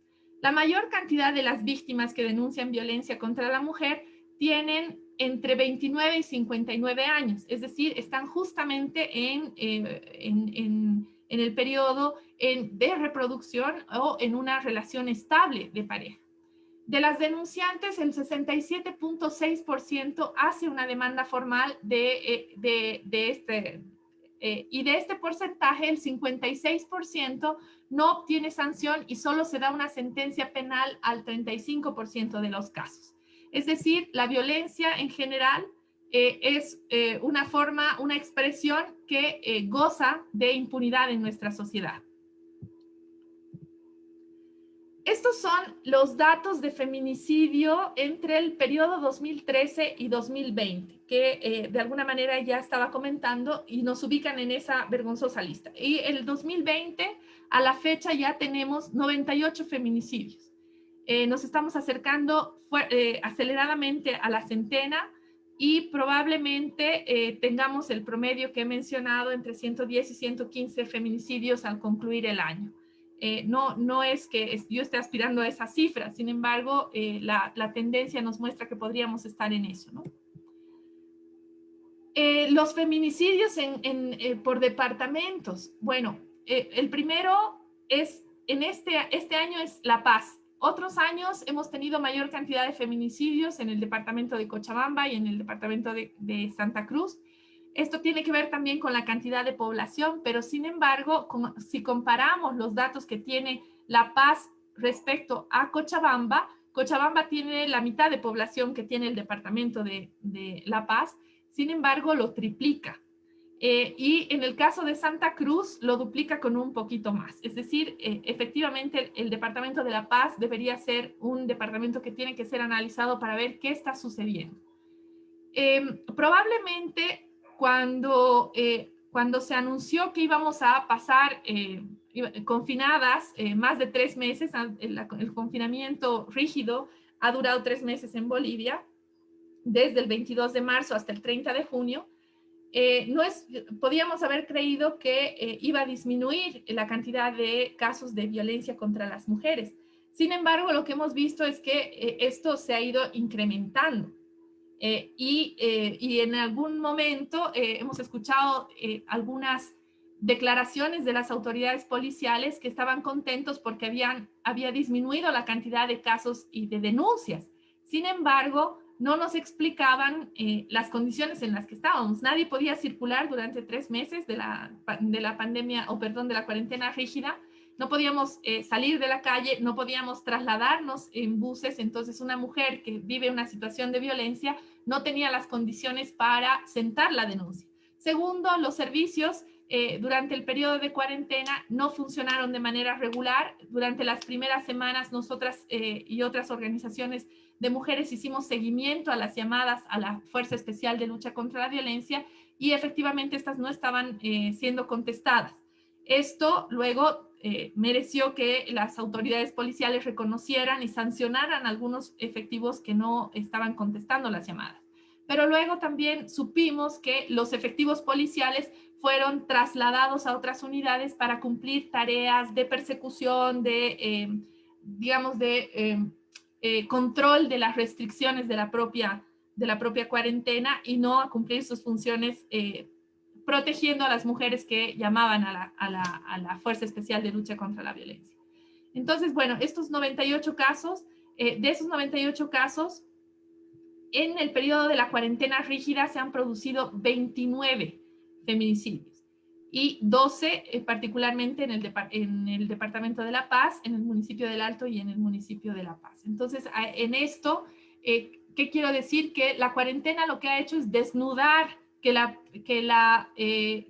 La mayor cantidad de las víctimas que denuncian violencia contra la mujer tienen entre 29 y 59 años, es decir, están justamente en el periodo de reproducción o en una relación estable de pareja. De las denunciantes, el 67.6% hace una demanda formal y de este porcentaje, el 56% no obtiene sanción y solo se da una sentencia penal al 35% de los casos. Es decir, la violencia en general es una expresión que goza de impunidad en nuestra sociedad. Estos son los datos de feminicidio entre el periodo 2013 y 2020, que de alguna manera ya estaba comentando y nos ubican en esa vergonzosa lista. Y el 2020, a la fecha, ya tenemos 98 feminicidios. Nos estamos acercando aceleradamente a la centena y probablemente tengamos el promedio que he mencionado entre 110 y 115 feminicidios al concluir el año. No es que yo esté aspirando a esa cifra, sin embargo, la tendencia nos muestra que podríamos estar en eso, ¿no? Los feminicidios por departamentos. Bueno, el primero es, este año es La Paz. Otros años hemos tenido mayor cantidad de feminicidios en el departamento de Cochabamba y en el departamento de Santa Cruz. Esto tiene que ver también con la cantidad de población, pero sin embargo, si comparamos los datos que tiene La Paz respecto a Cochabamba, Cochabamba tiene la mitad de población que tiene el departamento de La Paz, sin embargo, lo triplica. Y en el caso de Santa Cruz, lo duplica con un poquito más. Es decir, efectivamente, el departamento de La Paz debería ser un departamento que tiene que ser analizado para ver qué está sucediendo. Probablemente, cuando se anunció que íbamos a pasar confinadas más de 3 meses, el confinamiento rígido ha durado 3 meses en Bolivia, desde el 22 de marzo hasta el 30 de junio, podíamos haber creído que iba a disminuir la cantidad de casos de violencia contra las mujeres. Sin embargo, lo que hemos visto es que esto se ha ido incrementando. Y en algún momento hemos escuchado algunas declaraciones de las autoridades policiales que estaban contentos porque había disminuido la cantidad de casos y de denuncias. Sin embargo, no nos explicaban las condiciones en las que estábamos. Nadie podía circular durante 3 meses de la pandemia, de la cuarentena rígida. No podíamos salir de la calle, no podíamos trasladarnos en buses. Entonces, una mujer que vive una situación de violencia no tenía las condiciones para sentar la denuncia. Segundo, los servicios durante el periodo de cuarentena no funcionaron de manera regular. Durante las primeras semanas, nosotras y otras organizaciones de mujeres hicimos seguimiento a las llamadas a la Fuerza Especial de Lucha contra la Violencia y efectivamente estas no estaban siendo contestadas. Esto luego mereció que las autoridades policiales reconocieran y sancionaran algunos efectivos que no estaban contestando las llamadas. Pero luego también supimos que los efectivos policiales fueron trasladados a otras unidades para cumplir tareas de persecución, control de las restricciones de la propia cuarentena y no a cumplir sus funciones protegiendo a las mujeres que llamaban a la Fuerza Especial de Lucha contra la Violencia. Entonces, bueno, estos 98 casos, de esos 98 casos, en el periodo de la cuarentena rígida se han producido 29 feminicidios y 12 particularmente en el departamento de La Paz, en el municipio del Alto y en el municipio de La Paz. Entonces, en esto, ¿qué quiero decir? Que la cuarentena lo que ha hecho es desnudar que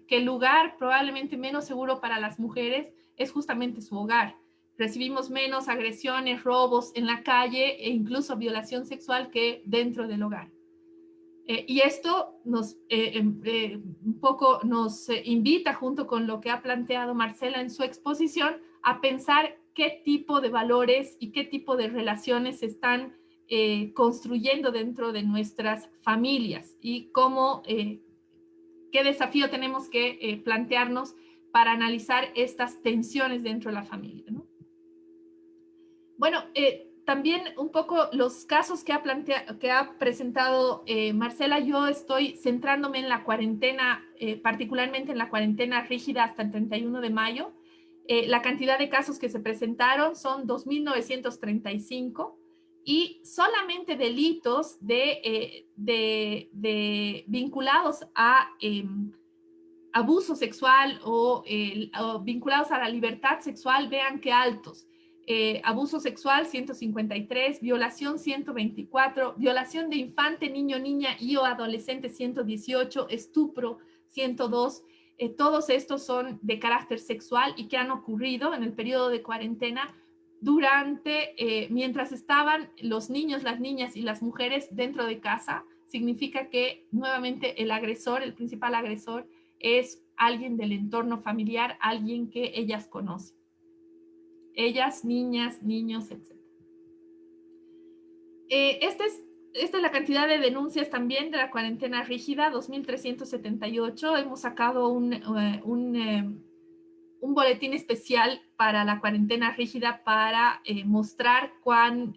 el lugar probablemente menos seguro para las mujeres es justamente su hogar. Recibimos menos agresiones, robos en la calle e incluso violación sexual que dentro del hogar. Y esto un poco nos invita, junto con lo que ha planteado Marcela en su exposición, a pensar qué tipo de valores y qué tipo de relaciones se están construyendo dentro de nuestras familias y cómo, qué desafío tenemos que plantearnos para analizar estas tensiones dentro de la familia, ¿no? Bueno, también un poco los casos que ha presentado Marcela. Yo estoy centrándome en la cuarentena, particularmente en la cuarentena rígida hasta el 31 de mayo. La cantidad de casos que se presentaron son 2.935 y solamente delitos vinculados a abuso sexual o vinculados a la libertad sexual, vean qué altos. Abuso sexual 153, violación 124, violación de infante, niño, niña y o adolescente 118, estupro 102. Todos estos son de carácter sexual y que han ocurrido en el periodo de cuarentena mientras estaban los niños, las niñas y las mujeres dentro de casa. Significa que nuevamente el agresor, el principal agresor, es alguien del entorno familiar, alguien que ellas conocen. Ellas, niñas, niños, etc. Esta es la cantidad de denuncias también de la cuarentena rígida, 2.378. Hemos sacado un boletín especial para la cuarentena rígida para mostrar cuán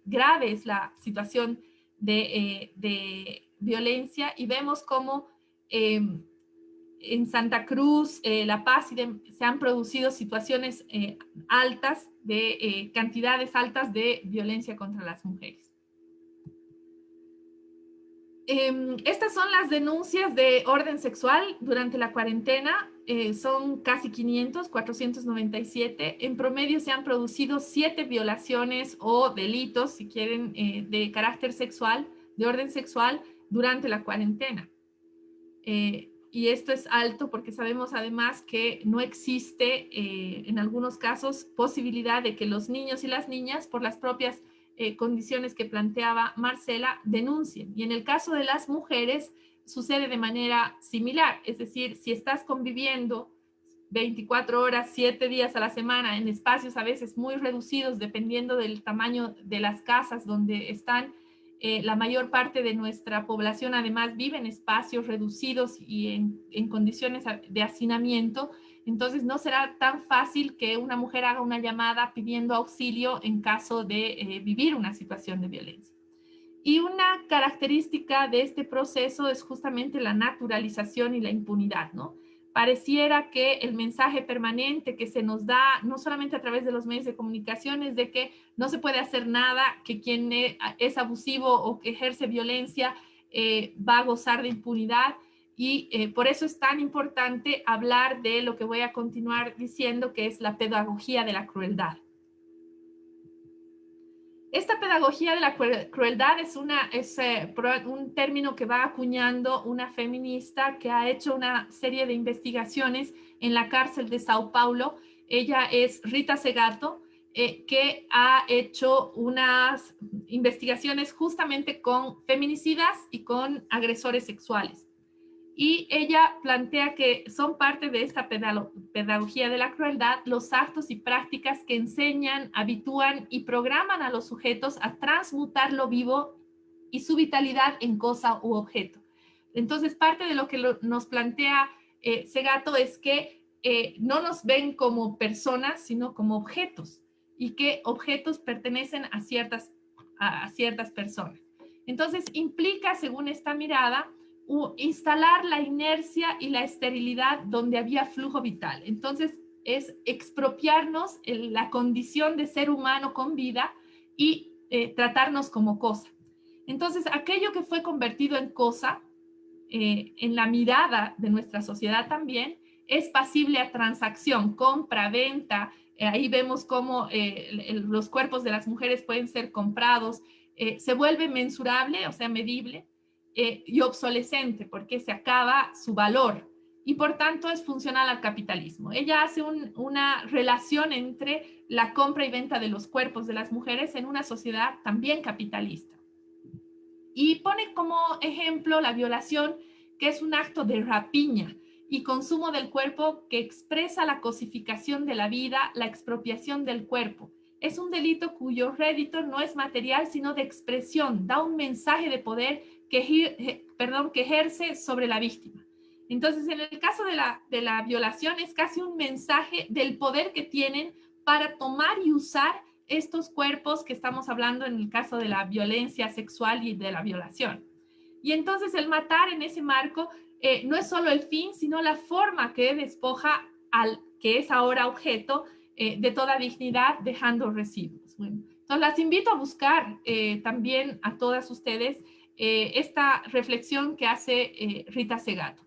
grave es la situación de violencia, y vemos cómo en Santa Cruz, La Paz, se han producido situaciones altas, cantidades altas de violencia contra las mujeres. Estas son las denuncias de orden sexual durante la cuarentena. Son casi 500, 497. En promedio se han producido 7 violaciones o delitos, si quieren, de carácter sexual, de orden sexual, durante la cuarentena. Y esto es alto porque sabemos además que no existe en algunos casos posibilidad de que los niños y las niñas, por las propias condiciones que planteaba Marcela, denuncien. Y en el caso de las mujeres sucede de manera similar, es decir, si estás conviviendo 24 horas, 7 días a la semana en espacios a veces muy reducidos dependiendo del tamaño de las casas donde están, la mayor parte de nuestra población además vive en espacios reducidos y en condiciones de hacinamiento. Entonces no será tan fácil que una mujer haga una llamada pidiendo auxilio en caso de vivir una situación de violencia. Y una característica de este proceso es justamente la naturalización y la impunidad, ¿no? Pareciera que el mensaje permanente que se nos da, no solamente a través de los medios de comunicación, es de que no se puede hacer nada, que quien es abusivo o que ejerce violencia va a gozar de impunidad. Y por eso es tan importante hablar de lo que voy a continuar diciendo, que es la pedagogía de la crueldad. Esta pedagogía de la crueldad es un término que va acuñando una feminista que ha hecho una serie de investigaciones en la cárcel de Sao Paulo. Ella es Rita Segato, que ha hecho unas investigaciones justamente con feminicidas y con agresores sexuales. Y ella plantea que son parte de esta pedagogía de la crueldad los actos y prácticas que enseñan, habitúan y programan a los sujetos a transmutar lo vivo y su vitalidad en cosa u objeto. Entonces, parte de lo que nos plantea Segato es que no nos ven como personas, sino como objetos, y que objetos pertenecen a ciertas personas. Entonces, implica, según esta mirada, instalar la inercia y la esterilidad donde había flujo vital. Entonces, es expropiarnos la condición de ser humano con vida y tratarnos como cosa. Entonces, aquello que fue convertido en cosa, en la mirada de nuestra sociedad también, es pasible a transacción, compra, venta. Ahí vemos cómo los cuerpos de las mujeres pueden ser comprados. Se vuelve mensurable, o sea, medible, y obsolescente, porque se acaba su valor y por tanto es funcional al capitalismo. Ella hace una relación entre la compra y venta de los cuerpos de las mujeres en una sociedad también capitalista. Y pone como ejemplo la violación, que es un acto de rapiña y consumo del cuerpo que expresa la cosificación de la vida, la expropiación del cuerpo. Es un delito cuyo rédito no es material, sino de expresión, da un mensaje de poder que ejerce sobre la víctima. Entonces, en el caso de la violación, es casi un mensaje del poder que tienen para tomar y usar estos cuerpos que estamos hablando en el caso de la violencia sexual y de la violación. Y entonces el matar en ese marco no es solo el fin, sino la forma que despoja al que es ahora objeto de toda dignidad, dejando residuos. Bueno, entonces las invito a buscar también a todas ustedes esta reflexión que hace Rita Segato.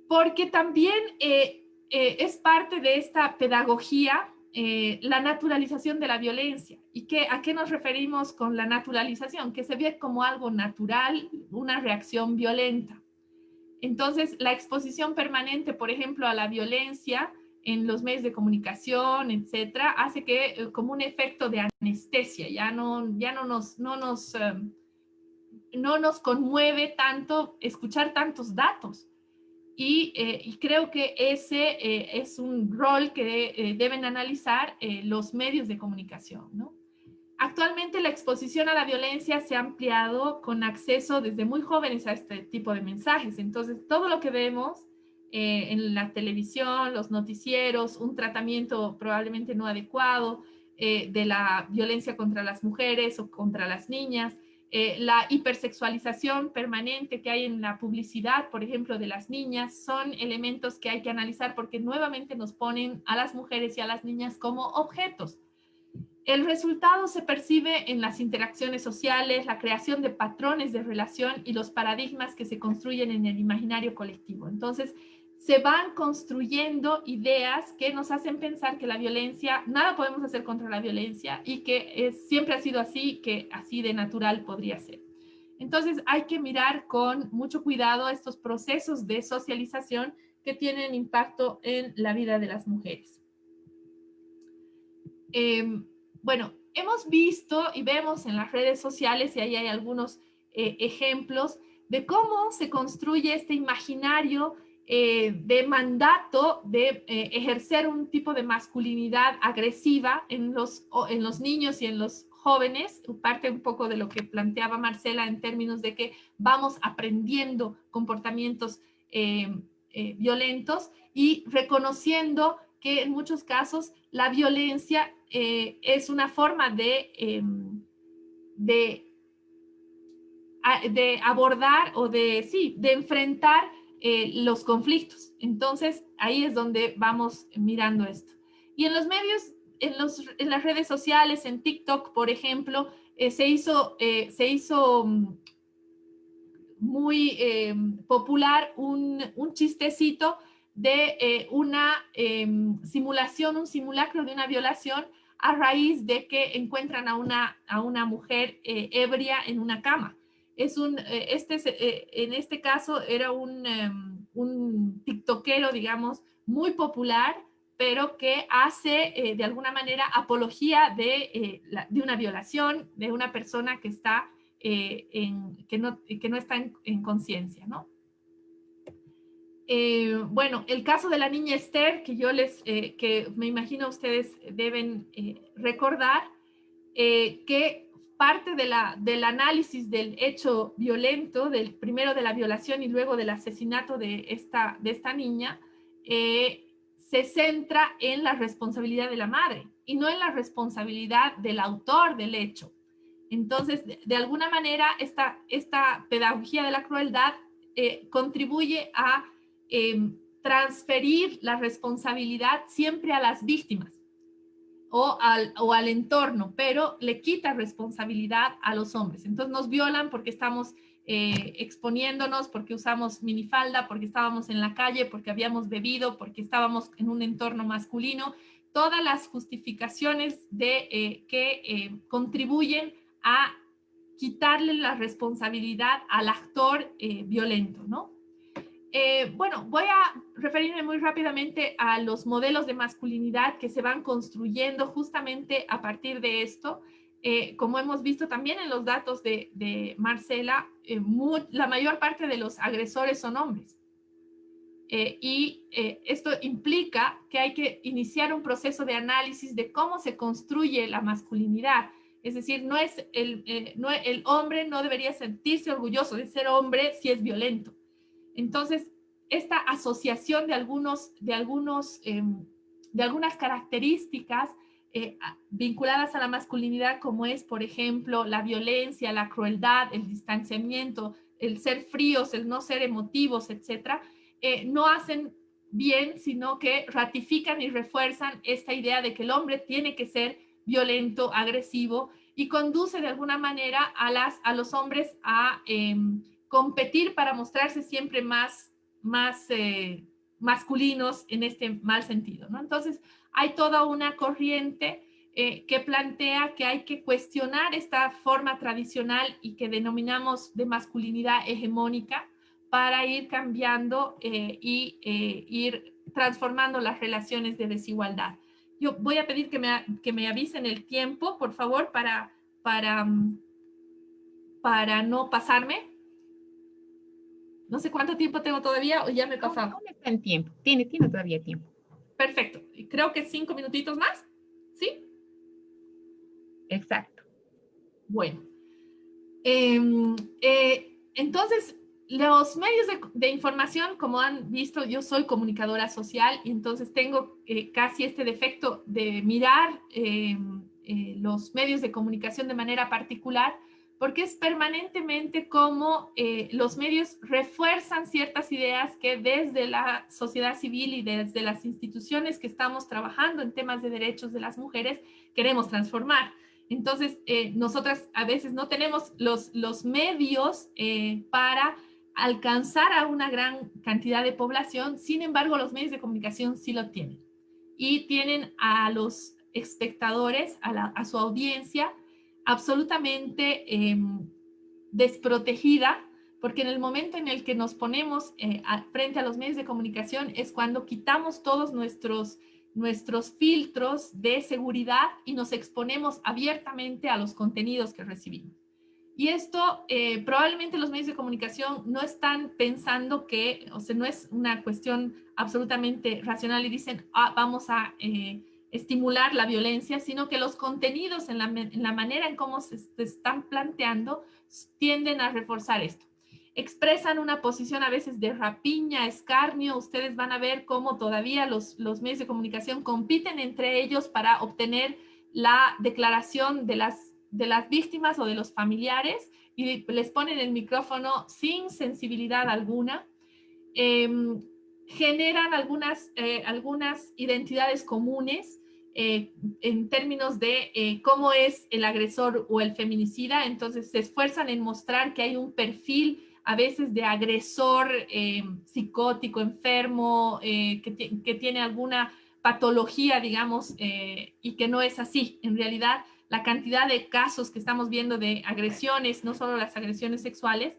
Porque también es parte de esta pedagogía la naturalización de la violencia. ¿Y a qué nos referimos con la naturalización? Que se ve como algo natural, una reacción violenta. Entonces, la exposición permanente, por ejemplo, a la violencia en los medios de comunicación, etcétera, hace que como un efecto de anestesia, ya no nos conmueve tanto escuchar tantos datos. Y creo que ese es un rol que deben analizar los medios de comunicación, ¿no? Actualmente la exposición a la violencia se ha ampliado con acceso desde muy jóvenes a este tipo de mensajes. Entonces, todo lo que vemos en la televisión, los noticieros, un tratamiento probablemente no adecuado de la violencia contra las mujeres o contra las niñas, la hipersexualización permanente que hay en la publicidad, por ejemplo, de las niñas, son elementos que hay que analizar porque nuevamente nos ponen a las mujeres y a las niñas como objetos. El resultado se percibe en las interacciones sociales, la creación de patrones de relación y los paradigmas que se construyen en el imaginario colectivo. Entonces, se van construyendo ideas que nos hacen pensar que la violencia, nada podemos hacer contra la violencia y que siempre ha sido así, que así de natural podría ser. Entonces, hay que mirar con mucho cuidado estos procesos de socialización que tienen impacto en la vida de las mujeres. Bueno, hemos visto y vemos en las redes sociales, y ahí hay algunos ejemplos de cómo se construye este imaginario de mandato de ejercer un tipo de masculinidad agresiva en los niños y en los jóvenes, parte un poco de lo que planteaba Marcela en términos de que vamos aprendiendo comportamientos violentos y reconociendo que en muchos casos la violencia es una forma de de abordar o de enfrentar los conflictos. Entonces, ahí es donde vamos mirando esto. Y en los medios, en las redes sociales, en TikTok, por ejemplo, se hizo muy popular un chistecito de una simulación, un simulacro de una violación a raíz de que encuentran a una mujer ebria en una cama. En este caso era un tiktokero, digamos, muy popular, pero que hace de alguna manera apología de una violación de una persona que está que no está en conciencia, ¿no? Bueno, el caso de la niña Esther, que que me imagino ustedes deben recordar, que parte del análisis del hecho violento, primero de la violación y luego del asesinato de esta niña, se centra en la responsabilidad de la madre y no en la responsabilidad del autor del hecho. Entonces, de alguna manera, esta pedagogía de la crueldad contribuye a transferir la responsabilidad siempre a las víctimas o al entorno, pero le quita responsabilidad a los hombres. Entonces nos violan porque estamos exponiéndonos, porque usamos minifalda, porque estábamos en la calle, porque habíamos bebido, porque estábamos en un entorno masculino. Todas las justificaciones que contribuyen a quitarle la responsabilidad al actor violento, ¿no? Bueno, voy a referirme muy rápidamente a los modelos de masculinidad que se van construyendo justamente a partir de esto. Como hemos visto también en los datos de Marcela, la mayor parte de los agresores son hombres. Esto implica que hay que iniciar un proceso de análisis de cómo se construye la masculinidad. Es decir, el hombre no debería sentirse orgulloso de ser hombre si es violento. Entonces, esta asociación de algunas características vinculadas a la masculinidad, como es, por ejemplo, la violencia, la crueldad, el distanciamiento, el ser fríos, el no ser emotivos, etcétera, no hacen bien, sino que ratifican y refuerzan esta idea de que el hombre tiene que ser violento, agresivo, y conduce de alguna manera a los hombres a competir para mostrarse siempre más masculinos en este mal sentido, ¿no? Entonces, hay toda una corriente que plantea que hay que cuestionar esta forma tradicional y que denominamos de masculinidad hegemónica para ir cambiando ir transformando las relaciones de desigualdad. Yo voy a pedir que me avisen el tiempo, por favor, para no pasarme. No sé cuánto tiempo tengo todavía o ya me he pasado. Aún está en tiempo, tiene todavía tiempo. Perfecto, creo que 5 minutitos más, ¿sí? Exacto. Bueno, entonces los medios de información, como han visto, yo soy comunicadora social y entonces tengo casi este defecto de mirar los medios de comunicación de manera particular, porque es permanentemente como los medios refuerzan ciertas ideas que desde la sociedad civil y desde las instituciones que estamos trabajando en temas de derechos de las mujeres queremos transformar. Entonces, nosotras a veces no tenemos los medios para alcanzar a una gran cantidad de población, sin embargo, los medios de comunicación sí lo tienen. Y tienen a los espectadores, a su audiencia, absolutamente desprotegida, porque en el momento en el que nos ponemos frente a los medios de comunicación es cuando quitamos todos nuestros filtros de seguridad y nos exponemos abiertamente a los contenidos que recibimos. Y esto probablemente los medios de comunicación no están pensando que, o sea, no es una cuestión absolutamente racional y dicen, vamos a estimular la violencia, sino que los contenidos en la manera en cómo se están planteando tienden a reforzar esto. Expresan una posición a veces de rapiña, escarnio. Ustedes van a ver cómo todavía los medios de comunicación compiten entre ellos para obtener la declaración de las víctimas o de los familiares y les ponen el micrófono sin sensibilidad alguna. Generan algunas identidades comunes en términos de cómo es el agresor o el feminicida. Entonces se esfuerzan en mostrar que hay un perfil a veces de agresor psicótico, enfermo, que tiene alguna patología, digamos, y que no es así. En realidad, la cantidad de casos que estamos viendo de agresiones, no solo las agresiones sexuales,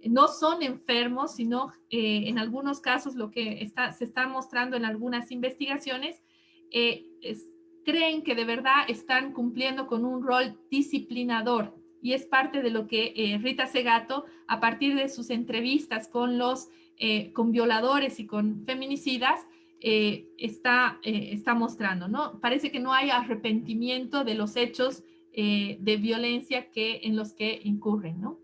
no son enfermos, sino en algunos casos lo que se está mostrando en algunas investigaciones creen que de verdad están cumpliendo con un rol disciplinador, y es parte de lo que Rita Segato, a partir de sus entrevistas con violadores y con feminicidas, está mostrando, ¿no? Parece que no hay arrepentimiento de los hechos de violencia en los que incurren, ¿no?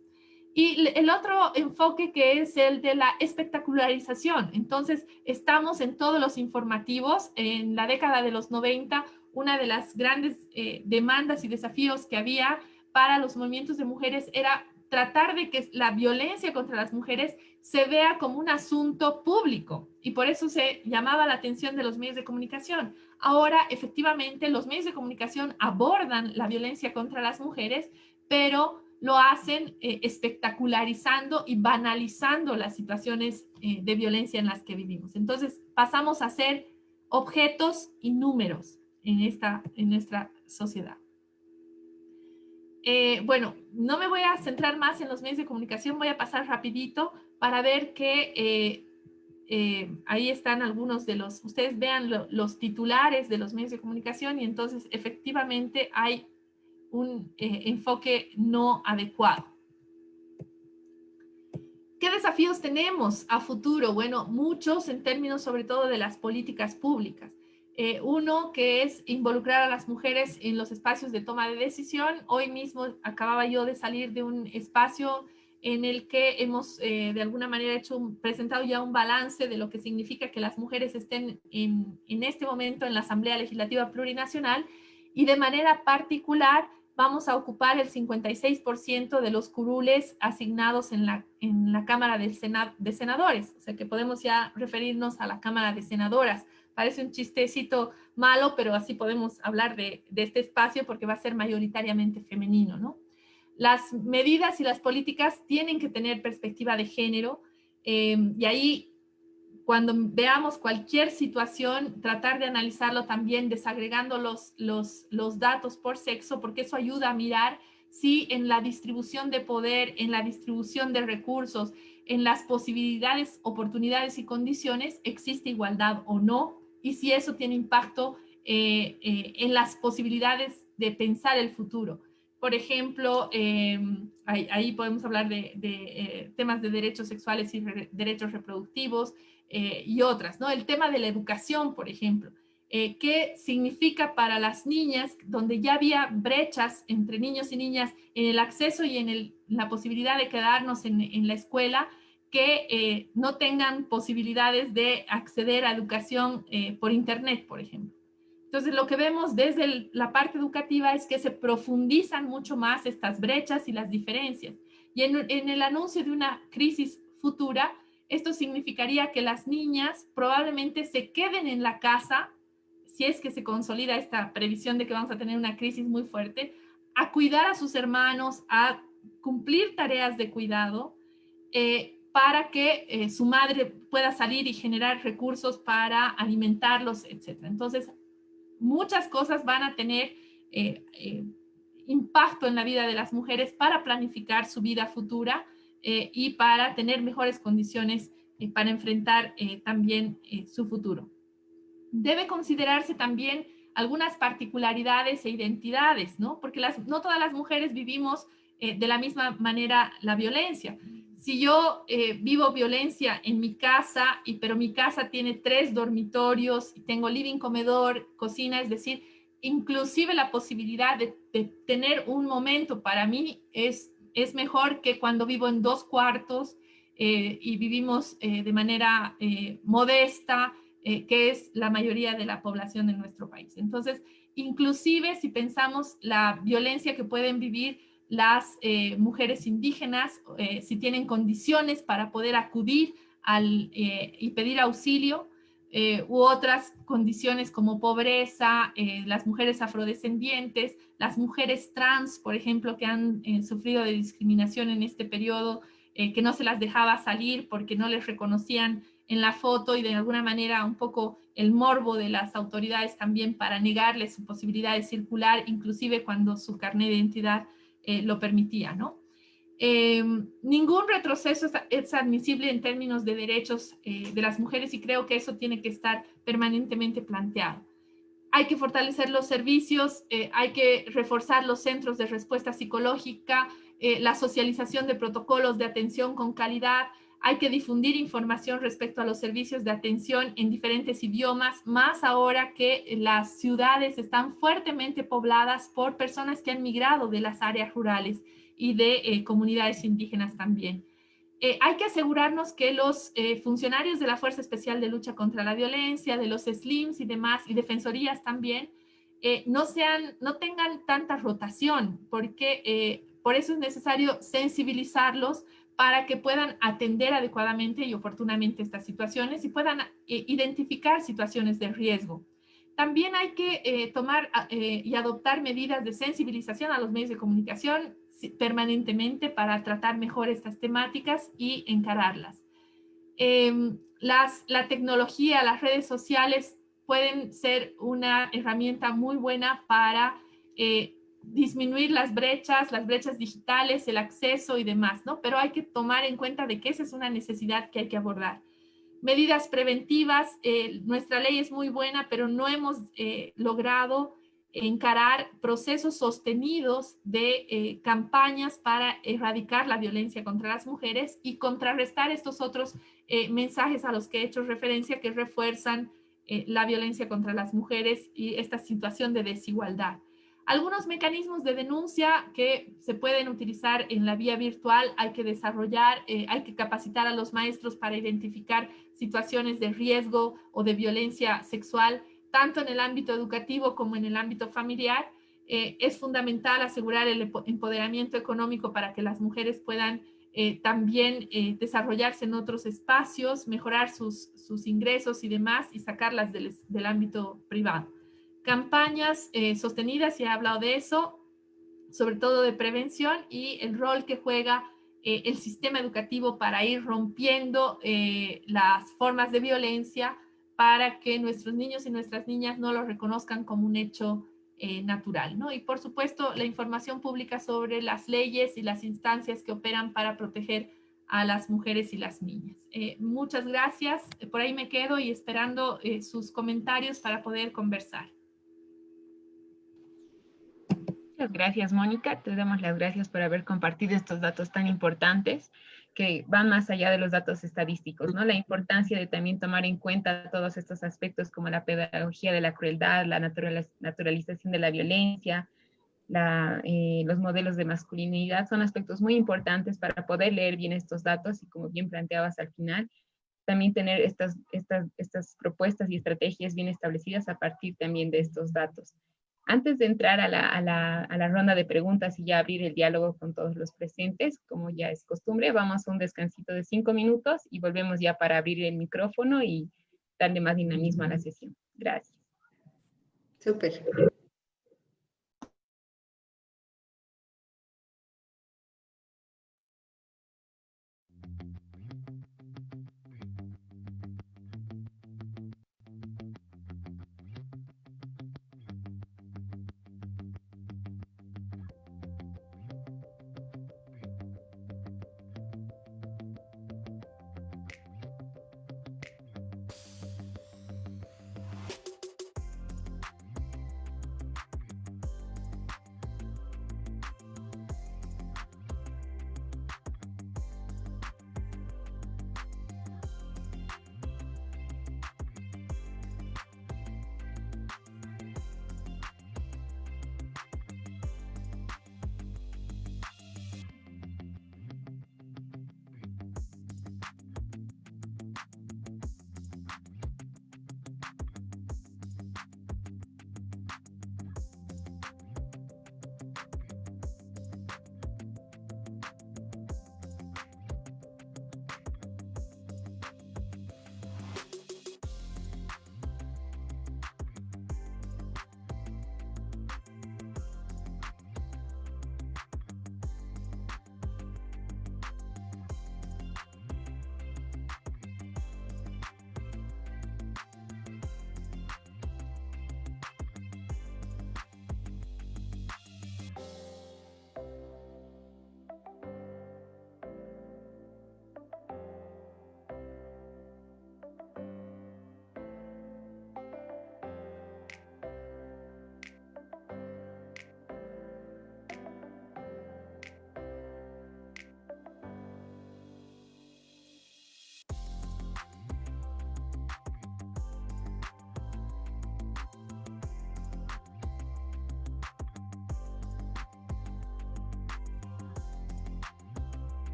Y el otro enfoque, que es el de la espectacularización. Entonces, estamos en todos los informativos. En la década de los 90, una de las grandes demandas y desafíos que había para los movimientos de mujeres era tratar de que la violencia contra las mujeres se vea como un asunto público, y por eso se llamaba la atención de los medios de comunicación. Ahora, efectivamente, los medios de comunicación abordan la violencia contra las mujeres, pero lo hacen espectacularizando y banalizando las situaciones de violencia en las que vivimos. Entonces, pasamos a ser objetos y números en nuestra sociedad. Bueno, no me voy a centrar más en los medios de comunicación, voy a pasar rapidito para ver que ahí están algunos de ustedes vean los titulares de los medios de comunicación, y entonces efectivamente hay un enfoque no adecuado. ¿Qué desafíos tenemos a futuro? Bueno, muchos en términos sobre todo de las políticas públicas. Uno, que es involucrar a las mujeres en los espacios de toma de decisión. Hoy mismo acababa yo de salir de un espacio en el que hemos de alguna manera presentado ya un balance de lo que significa que las mujeres estén en este momento en la Asamblea Legislativa Plurinacional, y de manera particular vamos a ocupar el 56% de los curules asignados en la Cámara de Senadores. O sea que podemos ya referirnos a la Cámara de Senadoras. Parece un chistecito malo, pero así podemos hablar de este espacio porque va a ser mayoritariamente femenino, ¿no? Las medidas y las políticas tienen que tener perspectiva de género, y ahí, cuando veamos cualquier situación, tratar de analizarlo también desagregando los datos por sexo, porque eso ayuda a mirar si en la distribución de poder, en la distribución de recursos, en las posibilidades, oportunidades y condiciones existe igualdad o no, y si eso tiene impacto en las posibilidades de pensar el futuro. Por ejemplo, ahí podemos hablar de temas de derechos sexuales y derechos reproductivos, y otras, ¿no? El tema de la educación, por ejemplo. ¿Qué significa para las niñas, donde ya había brechas entre niños y niñas en el acceso y en la posibilidad de quedarnos en la escuela, que no tengan posibilidades de acceder a educación por internet, por ejemplo? Entonces, lo que vemos desde la parte educativa es que se profundizan mucho más estas brechas y las diferencias. Y en el anuncio de una crisis futura, esto significaría que las niñas probablemente se queden en la casa, si es que se consolida esta previsión de que vamos a tener una crisis muy fuerte, a cuidar a sus hermanos, a cumplir tareas de cuidado, para que su madre pueda salir y generar recursos para alimentarlos, etc. Entonces, muchas cosas van a tener impacto en la vida de las mujeres para planificar su vida futura, y para tener mejores condiciones para enfrentar también su futuro. Debe considerarse también algunas particularidades e identidades, ¿no? Porque no todas las mujeres vivimos de la misma manera la violencia. Si yo vivo violencia en mi casa, pero mi casa tiene 3 dormitorios, y tengo living, comedor, cocina, es decir, inclusive la posibilidad de tener un momento para mí es mejor que cuando vivo en 2 cuartos y vivimos de manera modesta, que es la mayoría de la población de nuestro país. Entonces, inclusive si pensamos la violencia que pueden vivir las mujeres indígenas, si tienen condiciones para poder acudir y pedir auxilio, u otras condiciones como pobreza, las mujeres afrodescendientes, las mujeres trans, por ejemplo, que han sufrido de discriminación en este periodo, que no se las dejaba salir porque no les reconocían en la foto y de alguna manera un poco el morbo de las autoridades también para negarles su posibilidad de circular, inclusive cuando su carnet de identidad lo permitía, ¿no? Ningún retroceso es admisible en términos de derechos de las mujeres y creo que eso tiene que estar permanentemente planteado. Hay que fortalecer los servicios, hay que reforzar los centros de respuesta psicológica, la socialización de protocolos de atención con calidad, hay que difundir información respecto a los servicios de atención en diferentes idiomas, más ahora que las ciudades están fuertemente pobladas por personas que han migrado de las áreas rurales y de comunidades indígenas también. Hay que asegurarnos que los funcionarios de la Fuerza Especial de Lucha contra la Violencia, de los SLIMs y demás, y defensorías también, no tengan tanta rotación, porque por eso es necesario sensibilizarlos para que puedan atender adecuadamente y oportunamente estas situaciones y puedan identificar situaciones de riesgo. También hay que tomar y adoptar medidas de sensibilización a los medios de comunicación permanentemente para tratar mejor estas temáticas y encararlas. La tecnología, las redes sociales pueden ser una herramienta muy buena para disminuir las brechas digitales, el acceso y demás, ¿no? Pero hay que tomar en cuenta de que esa es una necesidad que hay que abordar. Medidas preventivas, nuestra ley es muy buena, pero no hemos logrado encarar procesos sostenidos de campañas para erradicar la violencia contra las mujeres y contrarrestar estos otros mensajes a los que he hecho referencia que refuerzan la violencia contra las mujeres y esta situación de desigualdad. Algunos mecanismos de denuncia que se pueden utilizar en la vía virtual hay que desarrollar, hay que capacitar a los maestros para identificar situaciones de riesgo o de violencia sexual, tanto en el ámbito educativo como en el ámbito familiar. Es fundamental asegurar el empoderamiento económico para que las mujeres puedan también desarrollarse en otros espacios, mejorar sus ingresos y demás y sacarlas del ámbito privado. Campañas sostenidas, ya he hablado de eso, sobre todo de prevención y el rol que juega el sistema educativo para ir rompiendo las formas de violencia para que nuestros niños y nuestras niñas no lo reconozcan como un hecho natural, ¿no? Y por supuesto, la información pública sobre las leyes y las instancias que operan para proteger a las mujeres y las niñas. Muchas gracias. Por ahí me quedo y esperando sus comentarios para poder conversar. Muchas gracias, Mónica. Te damos las gracias por haber compartido estos datos tan importantes que van más allá de los datos estadísticos, ¿no? La importancia de también tomar en cuenta todos estos aspectos como la pedagogía de la crueldad, la naturalización de la violencia, los modelos de masculinidad, son aspectos muy importantes para poder leer bien estos datos y como bien planteabas al final, también tener estas propuestas y estrategias bien establecidas a partir también de estos datos. Antes de entrar a la ronda de preguntas y ya abrir el diálogo con todos los presentes, como ya es costumbre, vamos a un descansito de 5 minutos y volvemos ya para abrir el micrófono y darle más dinamismo a la sesión. Gracias. Súper.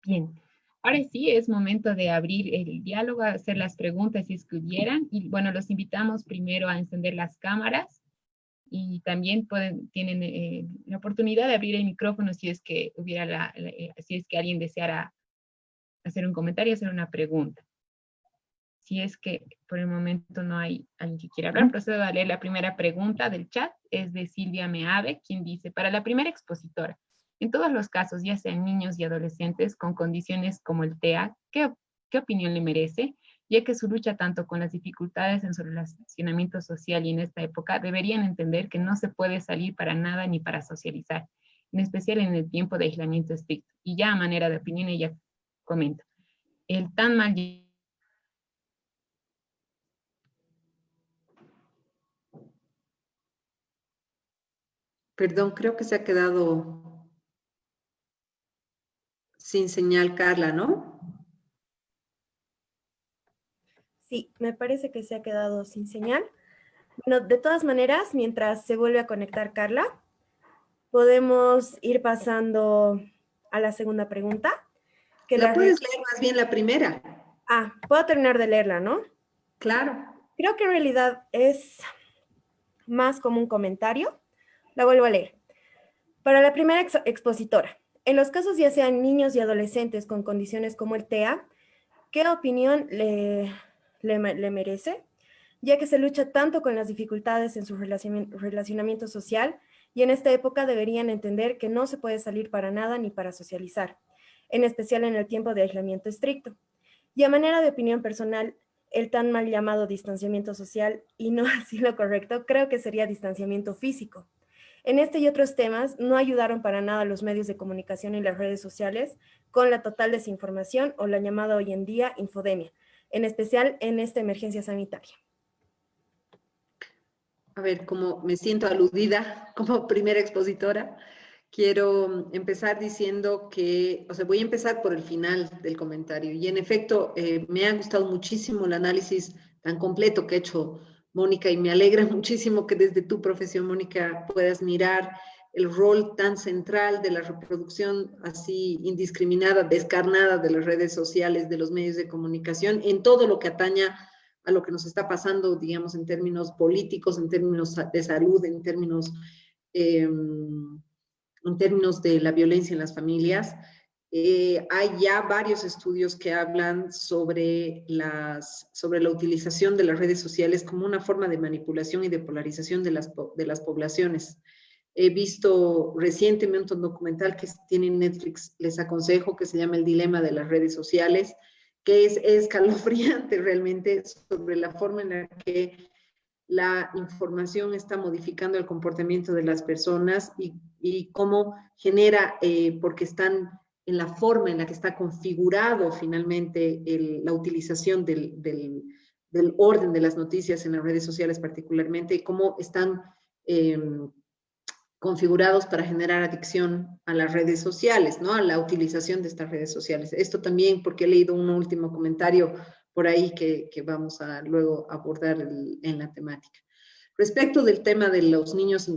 Bien, ahora sí es momento de abrir el diálogo, hacer las preguntas si es que hubieran. Y bueno, los invitamos primero a encender las cámaras y también tienen la oportunidad de abrir el micrófono si es que hubiera si es que alguien deseara hacer un comentario, hacer una pregunta. Si es que por el momento no hay alguien que quiera hablar, procedo a leer la primera pregunta del chat. Es de Silvia Meave, quien dice, para la primera expositora, en todos los casos, ya sean niños y adolescentes con condiciones como el TEA, ¿qué opinión le merece? Ya que su lucha tanto con las dificultades en su relacionamiento social y en esta época, deberían entender que no se puede salir para nada ni para socializar, en especial en el tiempo de aislamiento estricto. Y ya a manera de opinión ella comenta, el tan mal... Perdón, creo que se ha quedado sin señal Carla, ¿no? Sí, me parece que se ha quedado sin señal. Bueno, de todas maneras, mientras se vuelve a conectar Carla, podemos ir pasando a la segunda pregunta. ¿La puedes leer más bien la primera? Puedo terminar de leerla, ¿no? Claro. Creo que en realidad es más como un comentario. La vuelvo a leer. Para la primera expositora, en los casos ya sean niños y adolescentes con condiciones como el TEA, ¿qué opinión le merece? Ya que se lucha tanto con las dificultades en su relacionamiento social y en esta época deberían entender que no se puede salir para nada ni para socializar, en especial en el tiempo de aislamiento estricto. Y a manera de opinión personal, el tan mal llamado distanciamiento social, y no así lo correcto, creo que sería distanciamiento físico. En este y otros temas no ayudaron para nada los medios de comunicación y las redes sociales con la total desinformación o la llamada hoy en día infodemia, en especial en esta emergencia sanitaria. A ver, como me siento aludida como primera expositora, quiero empezar diciendo que, voy a empezar por el final del comentario. Y en efecto, me ha gustado muchísimo el análisis tan completo que ha hecho Mónica y me alegra muchísimo que desde tu profesión, Mónica, puedas mirar el rol tan central de la reproducción así indiscriminada, descarnada de las redes sociales, de los medios de comunicación, en todo lo que ataña a lo que nos está pasando, digamos, en términos políticos, en términos de salud, en términos de la violencia en las familias. Hay ya varios estudios que hablan sobre la utilización de las redes sociales como una forma de manipulación y de polarización de las poblaciones. He visto recientemente un documental que tiene en Netflix, les aconsejo, que se llama El dilema de las redes sociales, que es escalofriante realmente sobre la forma en la que la información está modificando el comportamiento de las personas y cómo genera, porque están en la forma en la que está configurado finalmente la utilización del orden de las noticias en las redes sociales particularmente, y cómo están configurados para generar adicción a las redes sociales, ¿no? A la utilización de estas redes sociales. Esto también porque he leído un último comentario por ahí que vamos a luego abordar en la temática. Respecto del tema de los niños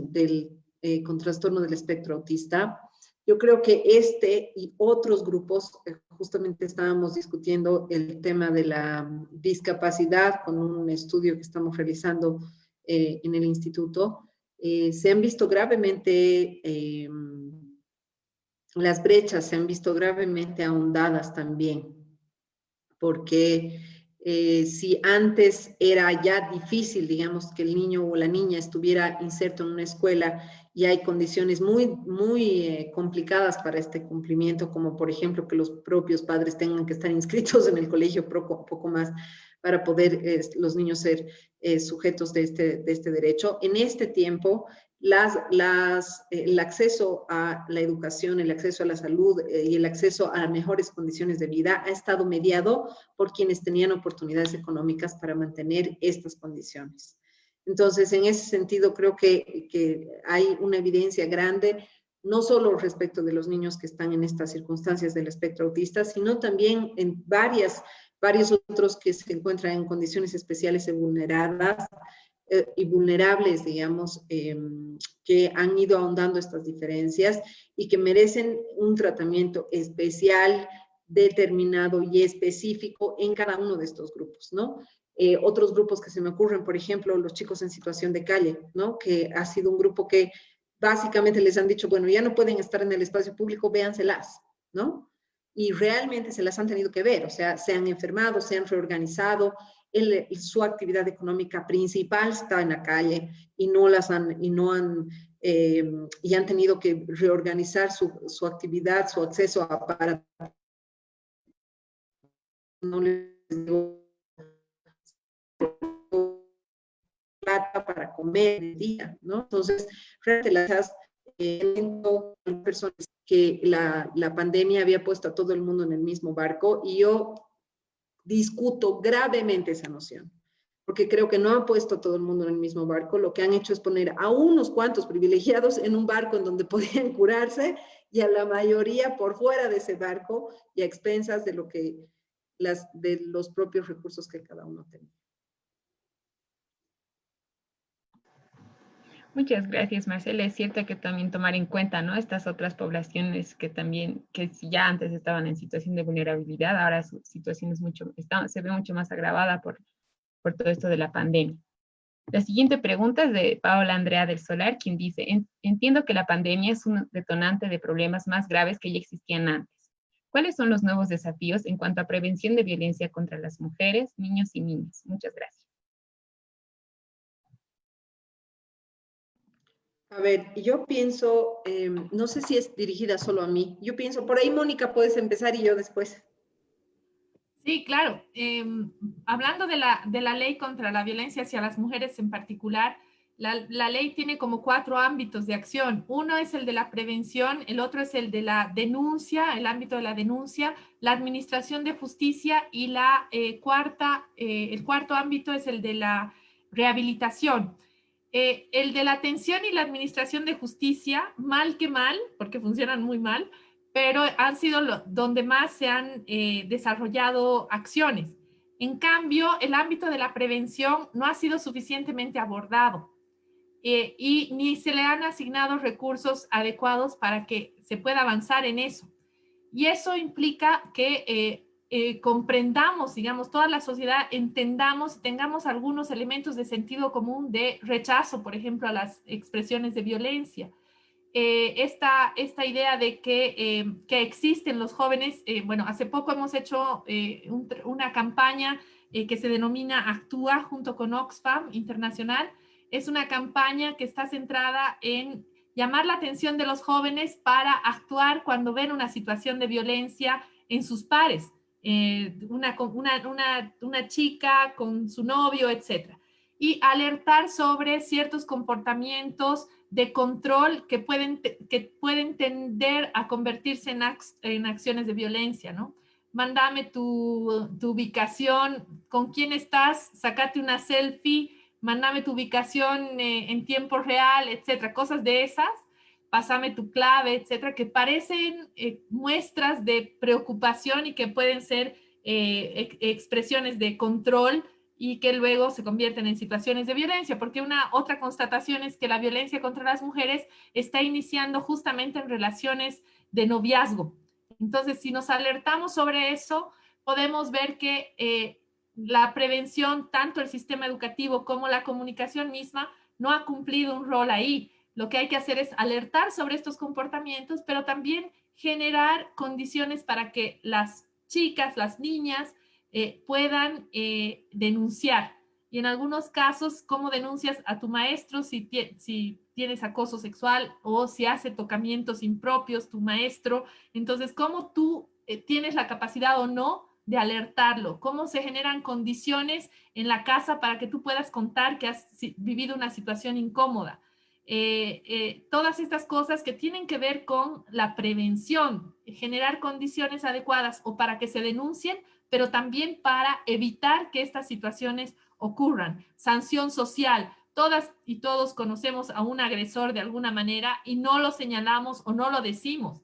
con trastorno del espectro autista, yo creo que este y otros grupos, justamente estábamos discutiendo el tema de la discapacidad con un estudio que estamos realizando en el instituto, se han visto gravemente, las brechas se han visto gravemente ahondadas también, porque si antes era ya difícil, digamos, que el niño o la niña estuviera inserto en una escuela y hay condiciones muy complicadas para este cumplimiento, como por ejemplo que los propios padres tengan que estar inscritos en el colegio poco más para poder los niños ser sujetos de este derecho. En este tiempo, el acceso a la educación, el acceso a la salud y el acceso a mejores condiciones de vida ha estado mediado por quienes tenían oportunidades económicas para mantener estas condiciones. Entonces, en ese sentido, creo que hay una evidencia grande, no solo respecto de los niños que están en estas circunstancias del espectro autista, sino también en varios otros que se encuentran en condiciones especiales y vulnerables, digamos, que han ido ahondando estas diferencias y que merecen un tratamiento especial determinado y específico en cada uno de estos grupos, ¿no? Otros grupos que se me ocurren, por ejemplo, los chicos en situación de calle, ¿no? Que ha sido un grupo que básicamente les han dicho, bueno, ya no pueden estar en el espacio público, véanselas, ¿no? Y realmente se las han tenido que ver, o sea, se han enfermado, se han reorganizado, su actividad económica principal está en la calle y y han tenido que reorganizar su actividad, su acceso para no les dio plata para comer el día, ¿no? Entonces, realmente las personas que la pandemia había puesto a todo el mundo en el mismo barco, y yo discuto gravemente esa noción, porque creo que no han puesto a todo el mundo en el mismo barco. Lo que han hecho es poner a unos cuantos privilegiados en un barco en donde podían curarse, y a la mayoría por fuera de ese barco y a expensas de de los propios recursos que cada uno tenía. Muchas gracias, Marcela. Es cierto que también tomar en cuenta, ¿no? Estas otras poblaciones que también, que ya antes estaban en situación de vulnerabilidad, ahora su situación se ve mucho más agravada por todo esto de la pandemia. La siguiente pregunta es de Paola Andrea del Solar, quien dice, entiendo que la pandemia es un detonante de problemas más graves que ya existían antes. ¿Cuáles son los nuevos desafíos en cuanto a prevención de violencia contra las mujeres, niños y niñas? Muchas gracias. A ver, yo pienso, no sé si es dirigida solo a mí, yo pienso, por ahí Mónica puedes empezar y yo después. Sí, claro. Hablando de la ley contra la violencia hacia las mujeres en particular, la ley tiene como 4 ámbitos de acción. Uno es el de la prevención, el otro es el de la denuncia, el ámbito de la denuncia, la administración de justicia, y el cuarto ámbito es el de la rehabilitación. El de la atención y la administración de justicia, mal que mal, porque funcionan muy mal, pero han sido donde más se han desarrollado acciones. En cambio, el ámbito de la prevención no ha sido suficientemente abordado y ni se le han asignado recursos adecuados para que se pueda avanzar en eso. Y eso implica que comprendamos, digamos, toda la sociedad, entendamos, tengamos algunos elementos de sentido común de rechazo, por ejemplo, a las expresiones de violencia. Esta idea de que existen los jóvenes, bueno, hace poco hemos hecho una campaña que se denomina Actúa junto con Oxfam Internacional. Es una campaña que está centrada en llamar la atención de los jóvenes para actuar cuando ven una situación de violencia en sus pares, una chica con su novio, etc. Y alertar sobre ciertos comportamientos de control que pueden tender a convertirse en acciones de violencia, ¿no? Mándame tu ubicación, con quién estás, sacate una selfie, mándame tu ubicación en tiempo real, etcétera, cosas de esas, pásame tu clave, etcétera, que parecen muestras de preocupación y que pueden ser expresiones de control y que luego se convierten en situaciones de violencia, porque una otra constatación es que la violencia contra las mujeres está iniciando justamente en relaciones de noviazgo. Entonces, si nos alertamos sobre eso, podemos ver que la prevención, tanto el sistema educativo como la comunicación misma, no ha cumplido un rol ahí. Lo que hay que hacer es alertar sobre estos comportamientos, pero también generar condiciones para que las chicas, las niñas, puedan denunciar. Y en algunos casos, ¿cómo denuncias a tu maestro si tienes acoso sexual o si hace tocamientos impropios tu maestro? Entonces, ¿cómo tú tienes la capacidad o no de alertarlo? ¿Cómo se generan condiciones en la casa para que tú puedas contar que has vivido una situación incómoda? Todas estas cosas que tienen que ver con la prevención, generar condiciones adecuadas o para que se denuncien, pero también para evitar que estas situaciones ocurran. Sanción social. Todas y todos conocemos a un agresor de alguna manera y no lo señalamos o no lo decimos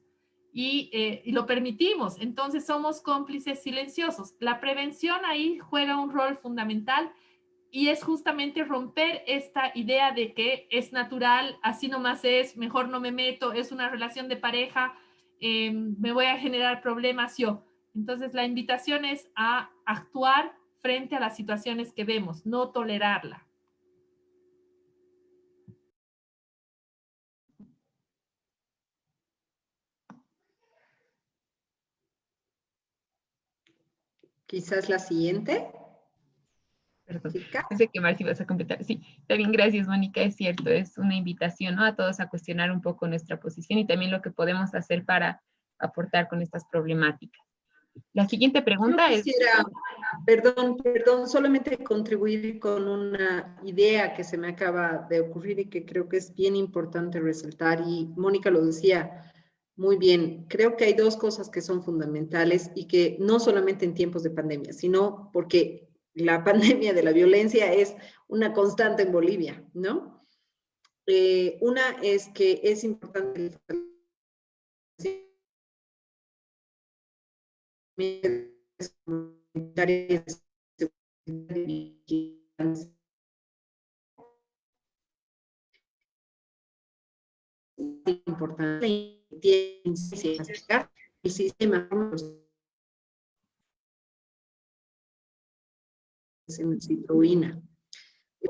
y lo permitimos. Entonces somos cómplices silenciosos. La prevención ahí juega un rol fundamental y es justamente romper esta idea de que es natural, así nomás es, mejor no me meto, es una relación de pareja, me voy a generar problemas yo. Entonces, la invitación es a actuar frente a las situaciones que vemos, no tolerarla. Quizás la siguiente. Perdón, Chica. pensé que Marci vas a completar. Sí, está bien, gracias, Mónica, es cierto, es una invitación, ¿no?, a todos a cuestionar un poco nuestra posición y también lo que podemos hacer para aportar con estas problemáticas. La siguiente pregunta Yo quisiera, perdón, solamente contribuir con una idea que se me acaba de ocurrir y que creo que es bien importante resaltar, y Mónica lo decía muy bien. Creo que hay dos cosas que son fundamentales y que no solamente en tiempos de pandemia, sino porque la pandemia de la violencia es una constante en Bolivia, ¿no? Una es que es importante comunitarias de vigilancia importante el sistema en Citroina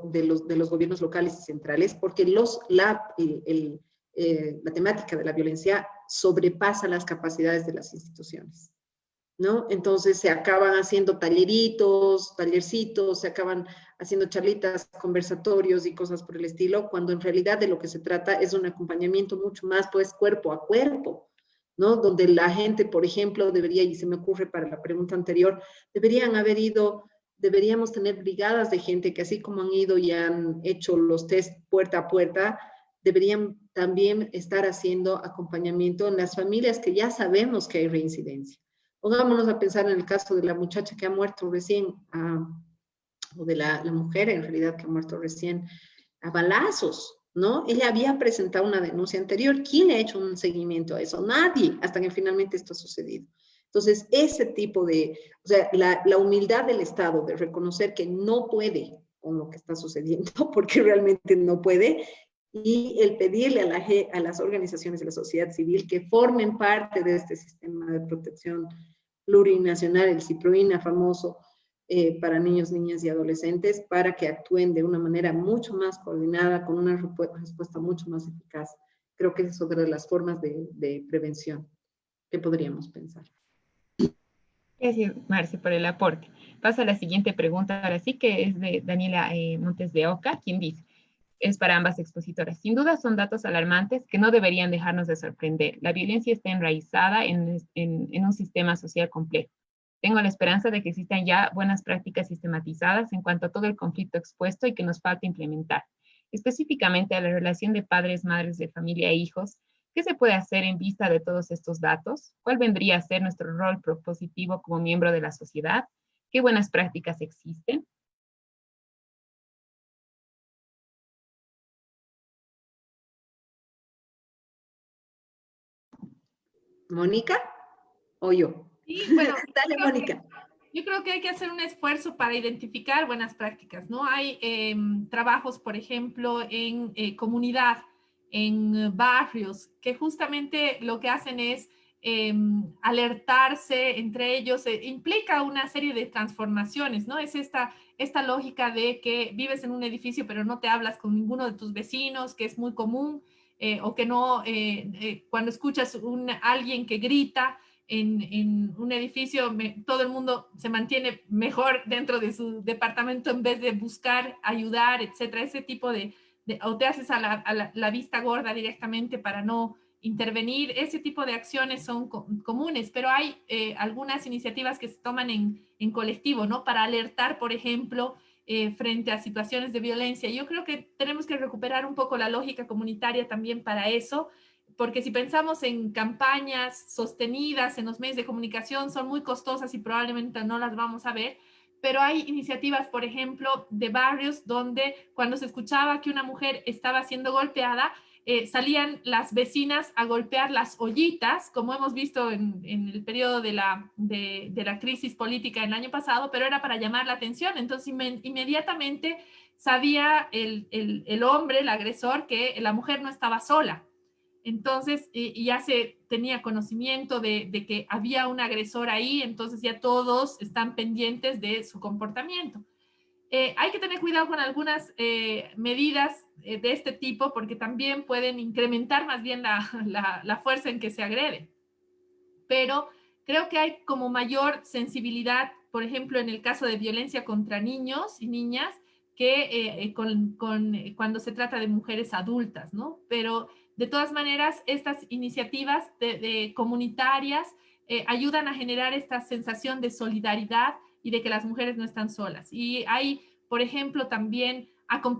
de los gobiernos locales y centrales, porque la temática de la violencia sobrepasa las capacidades de las instituciones, ¿no? Entonces se acaban haciendo tallercitos, se acaban haciendo charlitas, conversatorios y cosas por el estilo, cuando en realidad de lo que se trata es un acompañamiento mucho más, pues, cuerpo a cuerpo, ¿no? Donde la gente, por ejemplo, debería, y se me ocurre para la pregunta anterior, deberíamos tener brigadas de gente que, así como han ido y han hecho los test puerta a puerta, deberían también estar haciendo acompañamiento en las familias que ya sabemos que hay reincidencia. Pongámonos a pensar en el caso de la muchacha que ha muerto recién, o de la mujer en realidad que ha muerto recién a balazos, ¿no? Ella había presentado una denuncia anterior. ¿Quién le ha hecho un seguimiento a eso? Nadie, hasta que finalmente esto ha sucedido. Entonces, ese tipo de, o sea, la humildad del Estado de reconocer que no puede con lo que está sucediendo, porque realmente no puede, y el pedirle a las organizaciones de la sociedad civil que formen parte de este sistema de protección plurinacional, el CIPROINA famoso, para niños, niñas y adolescentes, para que actúen de una manera mucho más coordinada, con una respuesta mucho más eficaz. Creo que es otra de las formas de prevención que podríamos pensar. Gracias, Marce, por el aporte. Paso a la siguiente pregunta, ahora sí, que es de Daniela Montes de Oca, quien dice, es para ambas expositoras. Sin duda son datos alarmantes que no deberían dejarnos de sorprender. La violencia está enraizada en un sistema social complejo. Tengo la esperanza de que existan ya buenas prácticas sistematizadas en cuanto a todo el conflicto expuesto y que nos falta implementar. Específicamente a la relación de padres, madres de familia e hijos. ¿Qué se puede hacer en vista de todos estos datos? ¿Cuál vendría a ser nuestro rol propositivo como miembro de la sociedad? ¿Qué buenas prácticas existen? ¿Mónica o yo? Sí, bueno, Dale, Mónica. Yo creo que hay que hacer un esfuerzo para identificar buenas prácticas, ¿no? Hay trabajos, por ejemplo, en comunidad, en barrios, que justamente lo que hacen es alertarse entre ellos, implica una serie de transformaciones, ¿no? Es esta lógica de que vives en un edificio pero no te hablas con ninguno de tus vecinos, que es muy común, o que no, cuando escuchas alguien que grita, en un edificio, todo el mundo se mantiene mejor dentro de su departamento en vez de buscar ayudar, etcétera. Ese tipo o te haces a la vista gorda directamente para no intervenir. Ese tipo de acciones son comunes, pero hay algunas iniciativas que se toman en colectivo, ¿no? Para alertar, por ejemplo, frente a situaciones de violencia. Yo creo que tenemos que recuperar un poco la lógica comunitaria también para eso, porque si pensamos en campañas sostenidas en los medios de comunicación, son muy costosas y probablemente no las vamos a ver, pero hay iniciativas, por ejemplo, de barrios donde cuando se escuchaba que una mujer estaba siendo golpeada, salían las vecinas a golpear las ollitas, como hemos visto en el periodo de la crisis política el año pasado, pero era para llamar la atención. Entonces, inmediatamente sabía el hombre, el agresor, que la mujer no estaba sola. Entonces, ya se tenía conocimiento de que había un agresor ahí, entonces ya todos están pendientes de su comportamiento. Hay que tener cuidado con algunas medidas de este tipo porque también pueden incrementar más bien la fuerza en que se agrede. Pero creo que hay como mayor sensibilidad, por ejemplo, en el caso de violencia contra niños y niñas, que cuando se trata de mujeres adultas, ¿no? Pero de todas maneras, estas iniciativas comunitarias ayudan a generar esta sensación de solidaridad y de que las mujeres no están solas. Y hay, por ejemplo, también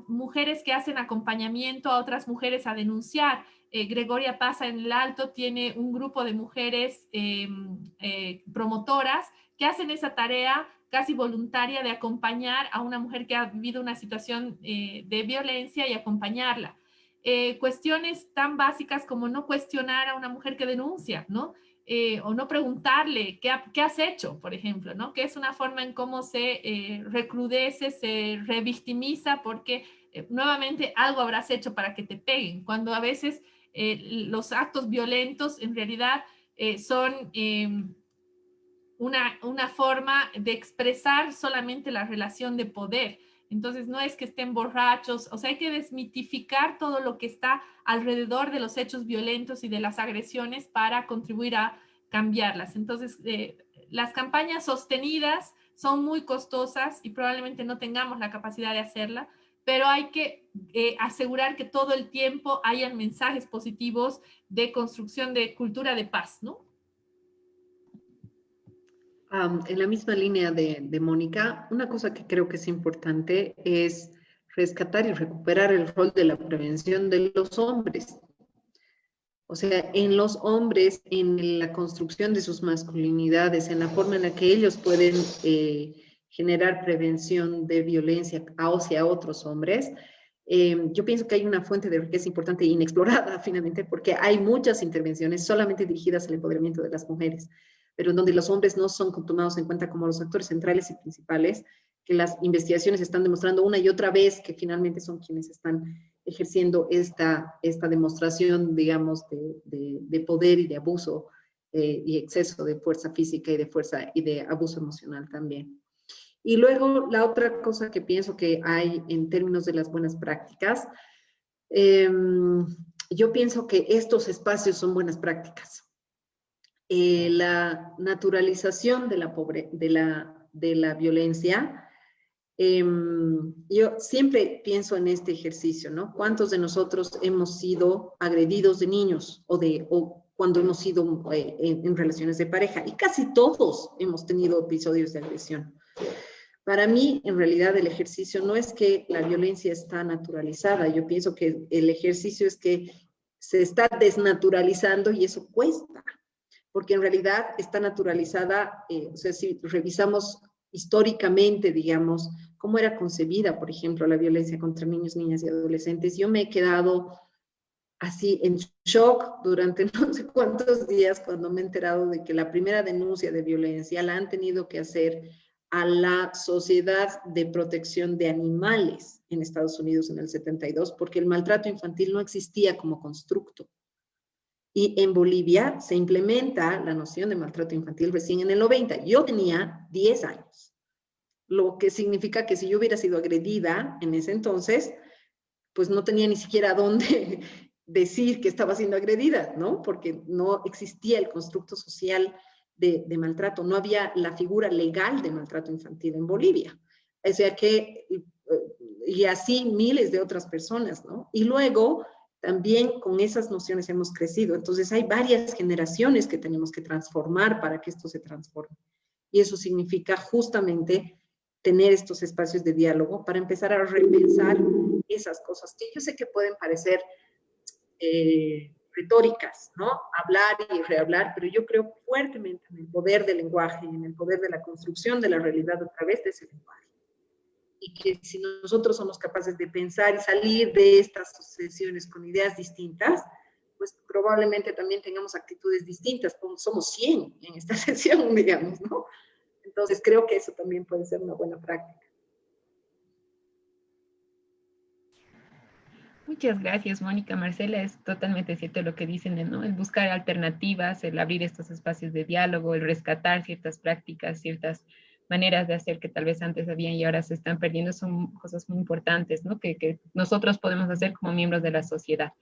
mujeres que hacen acompañamiento a otras mujeres a denunciar. Gregoria Pasa en el Alto tiene un grupo de mujeres promotoras que hacen esa tarea casi voluntaria de acompañar a una mujer que ha vivido una situación de violencia y acompañarla. Cuestiones tan básicas como no cuestionar a una mujer que denuncia, ¿no? O no preguntarle ¿qué has hecho, por ejemplo, ¿no? Que es una forma en cómo se recrudece, se revictimiza, porque nuevamente algo habrás hecho para que te peguen, cuando a veces los actos violentos en realidad son una forma de expresar solamente la relación de poder. Entonces no es que estén borrachos, o sea, hay que desmitificar todo lo que está alrededor de los hechos violentos y de las agresiones para contribuir a cambiarlas. Entonces, las campañas sostenidas son muy costosas y probablemente no tengamos la capacidad de hacerla, pero hay que asegurar que todo el tiempo hayan mensajes positivos de construcción de cultura de paz, ¿no? En la misma línea de Mónica, una cosa que creo que es importante es rescatar y recuperar el rol de la prevención de los hombres. O sea, en los hombres, en la construcción de sus masculinidades, en la forma en la que ellos pueden generar prevención de violencia hacia otros hombres, yo pienso que hay una fuente de riqueza importante e inexplorada finalmente, porque hay muchas intervenciones solamente dirigidas al empoderamiento de las mujeres, pero en donde los hombres no son tomados en cuenta como los actores centrales y principales, que las investigaciones están demostrando una y otra vez que finalmente son quienes están ejerciendo esta demostración, digamos, de poder y de abuso y exceso de fuerza física y de fuerza y de abuso emocional también. Y luego la otra cosa que pienso que hay en términos de las buenas prácticas, yo pienso que estos espacios son buenas prácticas. La naturalización de la violencia, yo siempre pienso en este ejercicio, ¿no? ¿Cuántos de nosotros hemos sido agredidos de niños o cuando hemos sido en relaciones de pareja? Y casi todos hemos tenido episodios de agresión. Para mí, en realidad, el ejercicio no es que la violencia está naturalizada. Yo pienso que el ejercicio es que se está desnaturalizando y eso cuesta, porque en realidad está naturalizada, o sea, si revisamos históricamente, digamos, cómo era concebida, por ejemplo, la violencia contra niños, niñas y adolescentes, yo me he quedado así en shock durante no sé cuántos días cuando me he enterado de que la primera denuncia de violencia la han tenido que hacer a la Sociedad de Protección de Animales en Estados Unidos en el 72, porque el maltrato infantil no existía como constructo. Y en Bolivia se implementa la noción de maltrato infantil recién en el 90. Yo tenía 10 años, lo que significa que si yo hubiera sido agredida en ese entonces, pues no tenía ni siquiera dónde decir que estaba siendo agredida, ¿no? Porque no existía el constructo social de maltrato, no había la figura legal de maltrato infantil en Bolivia. O sea que, y así miles de otras personas, ¿no? Y luego también con esas nociones hemos crecido. Entonces hay varias generaciones que tenemos que transformar para que esto se transforme. Y eso significa justamente tener estos espacios de diálogo para empezar a repensar esas cosas que yo sé que pueden parecer retóricas, ¿no? Hablar y rehablar, pero yo creo fuertemente en el poder del lenguaje y en el poder de la construcción de la realidad a través de ese lenguaje. Y que si nosotros somos capaces de pensar y salir de estas sesiones con ideas distintas, pues probablemente también tengamos actitudes distintas. Somos 100 en esta sesión, digamos, ¿no? Entonces creo que eso también puede ser una buena práctica. Muchas gracias, Mónica. Marcela, es totalmente cierto lo que dicen, ¿no? El buscar alternativas, el abrir estos espacios de diálogo, el rescatar ciertas prácticas, ciertas maneras de hacer que tal vez antes habían y ahora se están perdiendo, son cosas muy importantes, ¿no? Que nosotros podemos hacer como miembros de la sociedad.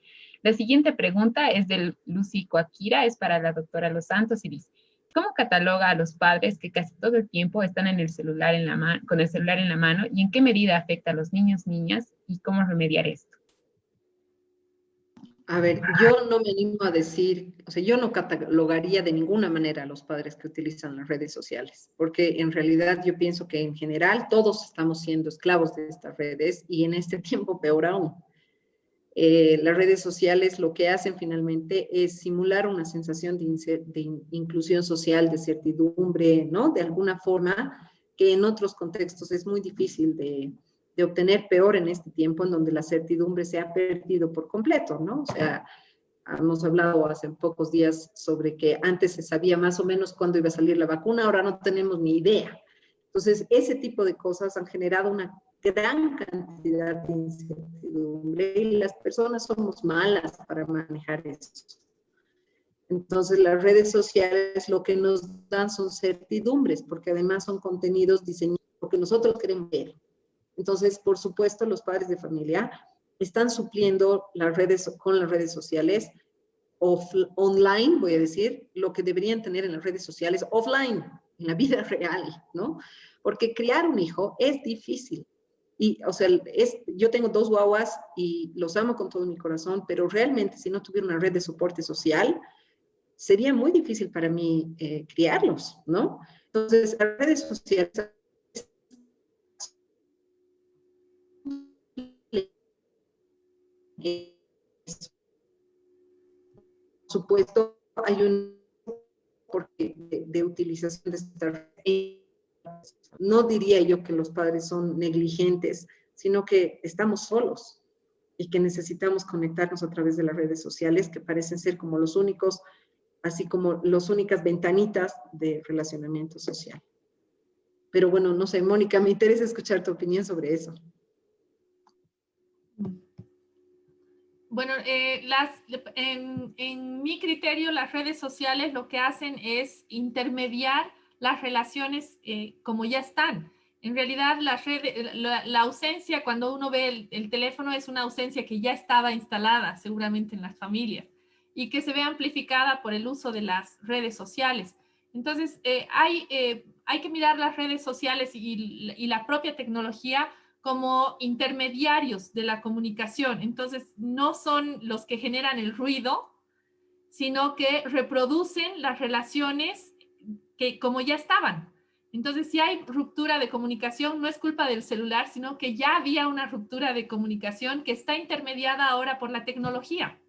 La siguiente pregunta es del Lucy Coaquira, es para la doctora Los Santos y dice, ¿cómo cataloga a los padres que casi todo el tiempo están en el celular en la con el celular en la mano y en qué medida afecta a los niños, niñas y cómo remediar esto? A ver, yo no me animo a decir, o sea, yo no catalogaría de ninguna manera a los padres que utilizan las redes sociales, porque en realidad yo pienso que en general todos estamos siendo esclavos de estas redes y en este tiempo peor aún. Las redes sociales lo que hacen finalmente es simular una sensación de inclusión social, de certidumbre, ¿no? De alguna forma que en otros contextos es muy difícil de obtener, peor en este tiempo en donde la certidumbre se ha perdido por completo, ¿no? O sea, hemos hablado hace pocos días sobre que antes se sabía más o menos cuándo iba a salir la vacuna, ahora no tenemos ni idea. Entonces, ese tipo de cosas han generado una gran cantidad de incertidumbre y las personas somos malas para manejar eso. Entonces, las redes sociales lo que nos dan son certidumbres, porque además son contenidos diseñados porque nosotros queremos ver. Entonces, por supuesto, los padres de familia están supliendo las redes con las redes sociales online, voy a decir, lo que deberían tener en las redes sociales offline, en la vida real, ¿no? Porque criar un hijo es difícil. Y, o sea, yo tengo 2 guaguas y los amo con todo mi corazón, pero realmente si no tuviera una red de soporte social, sería muy difícil para mí criarlos, ¿no? Entonces, las redes sociales por supuesto, hay un porque de utilización de esta. No diría yo que los padres son negligentes, sino que estamos solos y que necesitamos conectarnos a través de las redes sociales, que parecen ser como los únicos, así como las únicas ventanitas de relacionamiento social. Pero bueno, no sé, Mónica, me interesa escuchar tu opinión sobre eso. Bueno, en mi criterio, las redes sociales lo que hacen es intermediar las relaciones como ya están. En realidad, la ausencia, cuando uno ve el teléfono, es una ausencia que ya estaba instalada seguramente en las familias y que se ve amplificada por el uso de las redes sociales. Entonces, hay que mirar las redes sociales y la propia tecnología como intermediarios de la comunicación. Entonces, no son los que generan el ruido, sino que reproducen las relaciones que como ya estaban. Entonces, si hay ruptura de comunicación, no es culpa del celular, sino que ya había una ruptura de comunicación que está intermediada ahora por la tecnología.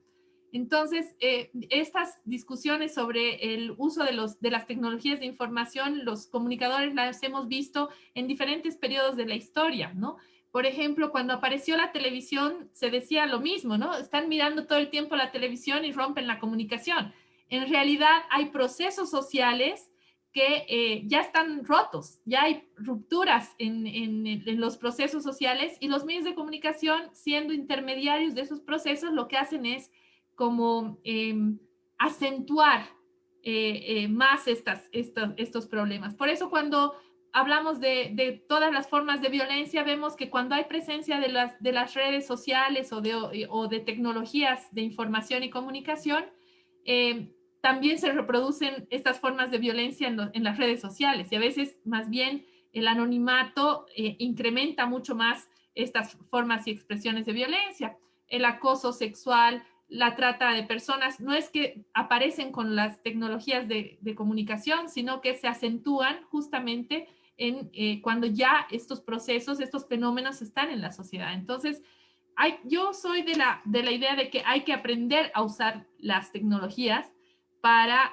Entonces, estas discusiones sobre el uso de las tecnologías de información, los comunicadores las hemos visto en diferentes periodos de la historia, ¿no? Por ejemplo, cuando apareció la televisión, se decía lo mismo, ¿no? Están mirando todo el tiempo la televisión y rompen la comunicación. En realidad, hay procesos sociales que ya están rotos, ya hay rupturas en los procesos sociales y los medios de comunicación, siendo intermediarios de esos procesos, lo que hacen es como acentuar más estos problemas. Por eso cuando hablamos de todas las formas de violencia, vemos que cuando hay presencia de las redes sociales o de tecnologías de información y comunicación, también se reproducen estas formas de violencia en las redes sociales y a veces más bien el anonimato incrementa mucho más estas formas y expresiones de violencia. El acoso sexual, la trata de personas, no es que aparecen con las tecnologías de comunicación, sino que se acentúan justamente cuando ya estos procesos, estos fenómenos están en la sociedad. Entonces, yo soy de la idea de que hay que aprender a usar las tecnologías para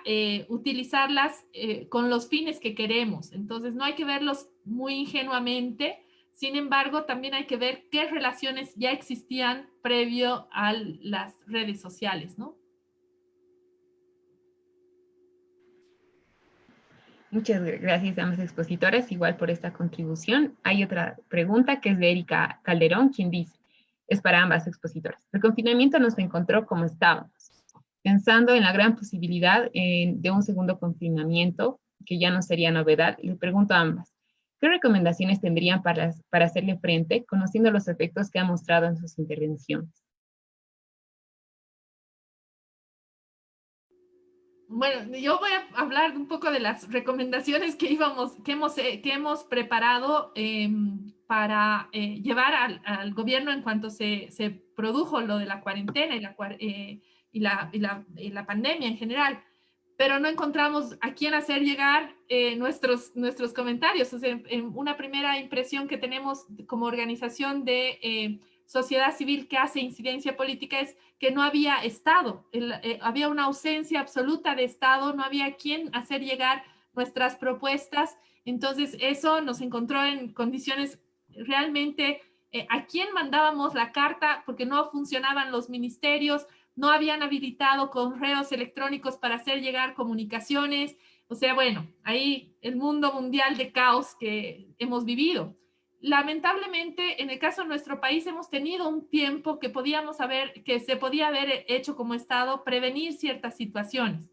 utilizarlas con los fines que queremos. Entonces, no hay que verlos muy ingenuamente. Sin embargo, también hay que ver qué relaciones ya existían previo a las redes sociales, ¿no? Muchas gracias a ambas expositoras, igual por esta contribución. Hay otra pregunta que es de Erika Calderón, quien dice, es para ambas expositoras. El confinamiento nos encontró como estábamos, pensando en la gran posibilidad de un segundo confinamiento, que ya no sería novedad. Le pregunto a ambas, ¿qué recomendaciones tendrían para hacerle frente, conociendo los efectos que ha mostrado en sus intervenciones? Bueno, yo voy a hablar un poco de las recomendaciones que hemos preparado para llevar al gobierno en cuanto se produjo lo de la cuarentena y la pandemia en general, pero no encontramos a quién hacer llegar nuestros comentarios. O sea, en una primera impresión que tenemos como organización de sociedad civil que hace incidencia política es que no había Estado, había una ausencia absoluta de Estado, no había quien hacer llegar nuestras propuestas. Entonces eso nos encontró en condiciones realmente, ¿a quién mandábamos la carta? Porque no funcionaban los ministerios, no habían habilitado correos electrónicos para hacer llegar comunicaciones. O sea, bueno, ahí el mundo mundial de caos que hemos vivido. Lamentablemente, en el caso de nuestro país, hemos tenido un tiempo que se podía haber hecho como Estado, prevenir ciertas situaciones,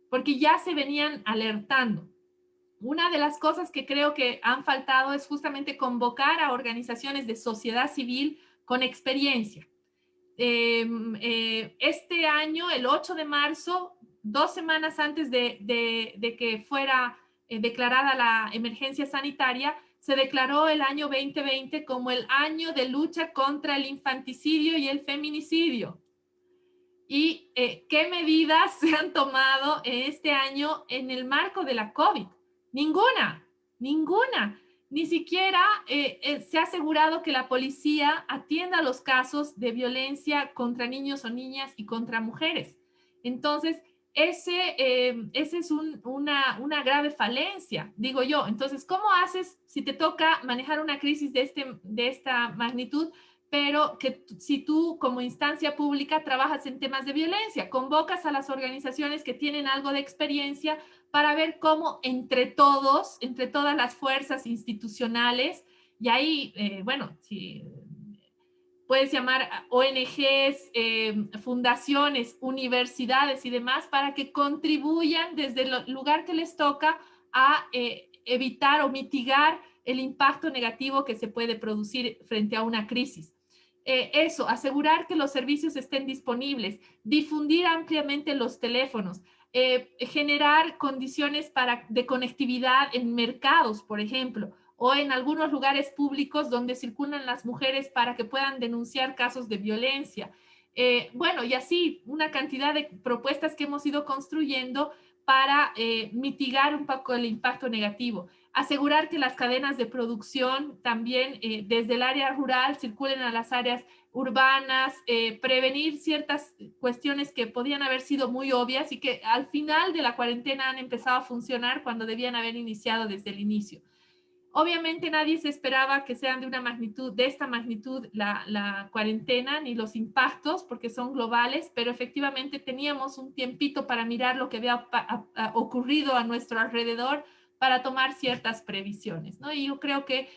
porque ya se venían alertando. Una de las cosas que creo que han faltado es justamente convocar a organizaciones de sociedad civil con experiencia. Este año, el 8 de marzo, 2 semanas antes de que fuera declarada la emergencia sanitaria, se declaró el año 2020 como el año de lucha contra el infanticidio y el feminicidio. ¿Y qué medidas se han tomado este año en el marco de la COVID? Ninguna. Ni siquiera se ha asegurado que la policía atienda los casos de violencia contra niños o niñas y contra mujeres. Entonces, ese es una grave falencia, digo yo. Entonces, ¿cómo haces si te toca manejar una crisis de esta magnitud, pero que si tú como instancia pública trabajas en temas de violencia, convocas a las organizaciones que tienen algo de experiencia para ver cómo entre todas las fuerzas institucionales, y ahí, bueno, si puedes llamar a ONGs, fundaciones, universidades y demás, para que contribuyan desde el lugar que les toca a evitar o mitigar el impacto negativo que se puede producir frente a una crisis. Eso, asegurar que los servicios estén disponibles, difundir ampliamente los teléfonos, generar condiciones de conectividad en mercados, por ejemplo, o en algunos lugares públicos donde circulan las mujeres para que puedan denunciar casos de violencia. Bueno, y así una cantidad de propuestas que hemos ido construyendo para mitigar un poco el impacto negativo. Asegurar que las cadenas de producción también desde el área rural circulen a las áreas urbanas, prevenir ciertas cuestiones que podían haber sido muy obvias y que al final de la cuarentena han empezado a funcionar cuando debían haber iniciado desde el inicio. Obviamente nadie se esperaba que sean de esta magnitud la cuarentena ni los impactos porque son globales, pero efectivamente teníamos un tiempito para mirar lo que había ocurrido a nuestro alrededor para tomar ciertas previsiones, ¿no? Y yo creo que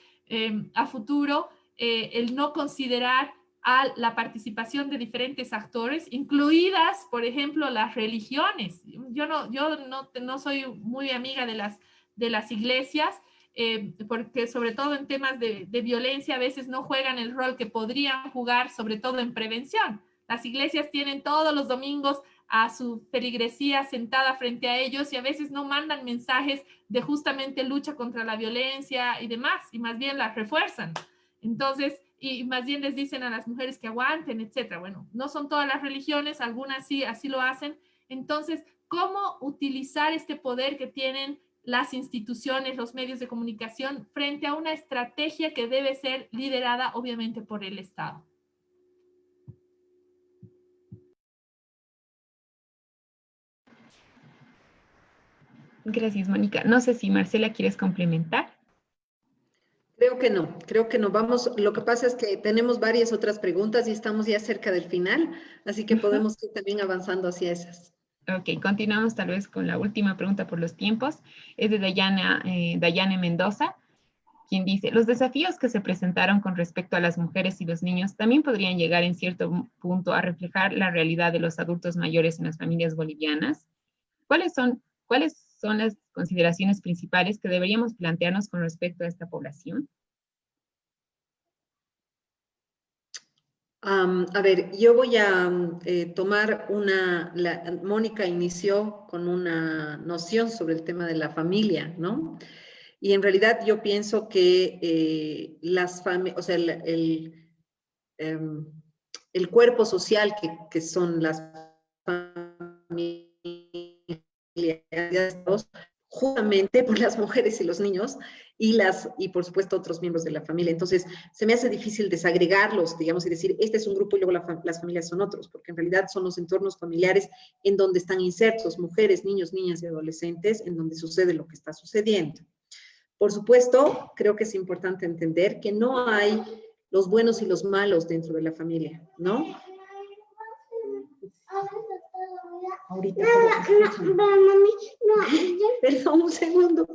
a futuro el no considerar a la participación de diferentes actores, incluidas, por ejemplo, las religiones. Yo no soy muy amiga de las iglesias, porque sobre todo en temas de violencia a veces no juegan el rol que podrían jugar, sobre todo en prevención. Las iglesias tienen todos los domingos a su feligresía sentada frente a ellos y a veces no mandan mensajes de justamente lucha contra la violencia y demás, y más bien las refuerzan. Entonces, y más bien les dicen a las mujeres que aguanten, etcétera. Bueno, no son todas las religiones, algunas sí, así lo hacen. Entonces, ¿cómo utilizar este poder que tienen las instituciones, los medios de comunicación, frente a una estrategia que debe ser liderada, obviamente, por el Estado? Gracias, Mónica. No sé si Marcela quieres complementar. Creo que no. Vamos, lo que pasa es que tenemos varias otras preguntas y estamos ya cerca del final, así que podemos ir también avanzando hacia esas. Ok, continuamos tal vez con la última pregunta por los tiempos. Es de Dayane Mendoza. quien dice, los desafíos que se presentaron con respecto a las mujeres y los niños también podrían llegar en cierto punto a reflejar la realidad de los adultos mayores en las familias bolivianas. ¿Cuáles son las consideraciones principales que deberíamos plantearnos con respecto a esta población? A ver, yo voy a tomar Mónica inició con una noción sobre el tema de la familia, ¿no? Y en realidad yo pienso que o sea, el cuerpo social que son las familias, justamente por las mujeres y los niños y por supuesto otros miembros de la familia. Entonces, se me hace difícil desagregarlos, digamos, y decir, este es un grupo y luego las familias son otros, porque en realidad son los entornos familiares en donde están insertos mujeres, niños, niñas y adolescentes, en donde sucede lo que está sucediendo. Por supuesto, creo que es importante entender que no hay los buenos y los malos dentro de la familia, ¿no? Ahorita, perdón, un segundo.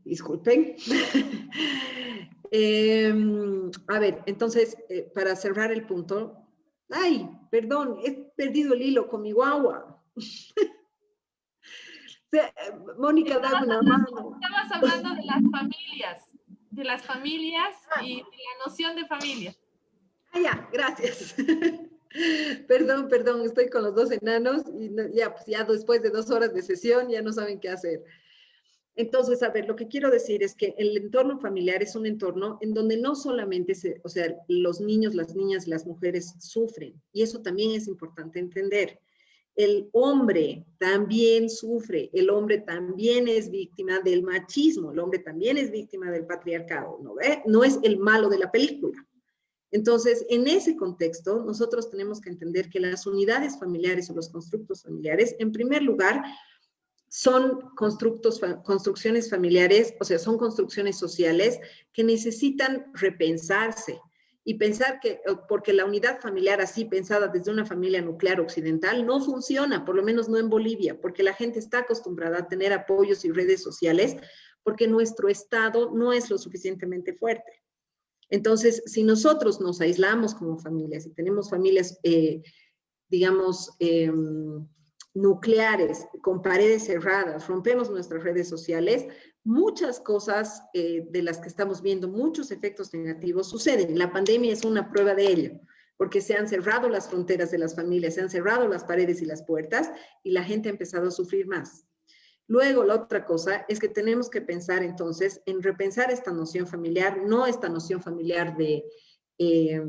Disculpen. A ver, entonces, para cerrar el punto, ay, perdón, he perdido el hilo con mi guagua. Mónica, dame una mano. Estabas hablando de las familias y de la noción de familia. Ah, ya, gracias. Perdón, estoy con los dos enanos y pues ya después de 2 horas de sesión ya no saben qué hacer. Entonces, a ver, lo que quiero decir es que el entorno familiar es un entorno en donde no solamente o sea, los niños, las niñas, las mujeres sufren, y eso también es importante entender. El hombre también sufre, el hombre también es víctima del machismo, el hombre también es víctima del patriarcado, ¿no ve? No es el malo de la película. Entonces, en ese contexto, nosotros tenemos que entender que las unidades familiares o los constructos familiares, en primer lugar, son construcciones familiares, o sea, son construcciones sociales que necesitan repensarse y pensar que, porque la unidad familiar así pensada desde una familia nuclear occidental no funciona, por lo menos no en Bolivia, porque la gente está acostumbrada a tener apoyos y redes sociales, porque nuestro Estado no es lo suficientemente fuerte. Entonces, si nosotros nos aislamos como familias y tenemos familias, digamos, nucleares, con paredes cerradas, rompemos nuestras redes sociales, muchas cosas de las que estamos viendo, muchos efectos negativos suceden. La pandemia es una prueba de ello, porque se han cerrado las fronteras de las familias, se han cerrado las paredes y las puertas, y la gente ha empezado a sufrir más. Luego, la otra cosa es que tenemos que pensar entonces en repensar esta noción familiar, no esta noción familiar de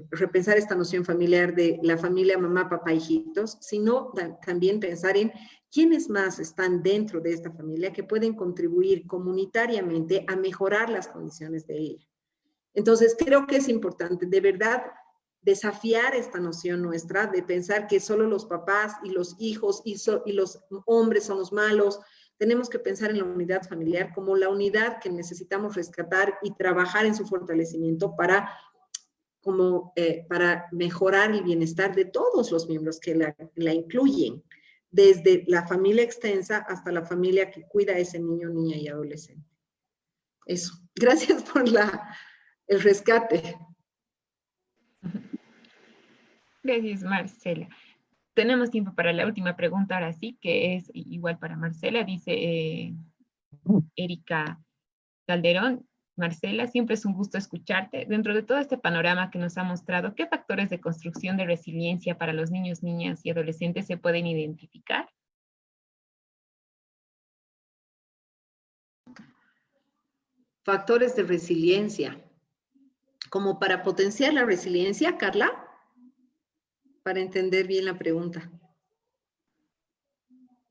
repensar esta noción familiar de la familia mamá, papá, hijitos, sino también pensar en quiénes más están dentro de esta familia que pueden contribuir comunitariamente a mejorar las condiciones de ella. Entonces, creo que es importante, de verdad, desafiar esta noción nuestra de pensar que solo los papás y los hijos y los hombres son los malos. Tenemos que pensar en la unidad familiar como la unidad que necesitamos rescatar y trabajar en su fortalecimiento para mejorar el bienestar de todos los miembros que la incluyen, desde la familia extensa hasta la familia que cuida a ese niño, niña y adolescente. Eso. Gracias por el rescate. Gracias, Marcela. Tenemos tiempo para la última pregunta, ahora sí, que es igual para Marcela. Dice Erika Calderón. Marcela, siempre es un gusto escucharte. Dentro de todo este panorama que nos ha mostrado, ¿qué factores de construcción de resiliencia para los niños, niñas y adolescentes se pueden identificar? Factores de resiliencia. Como para potenciar la resiliencia, Carla, para entender bien la pregunta.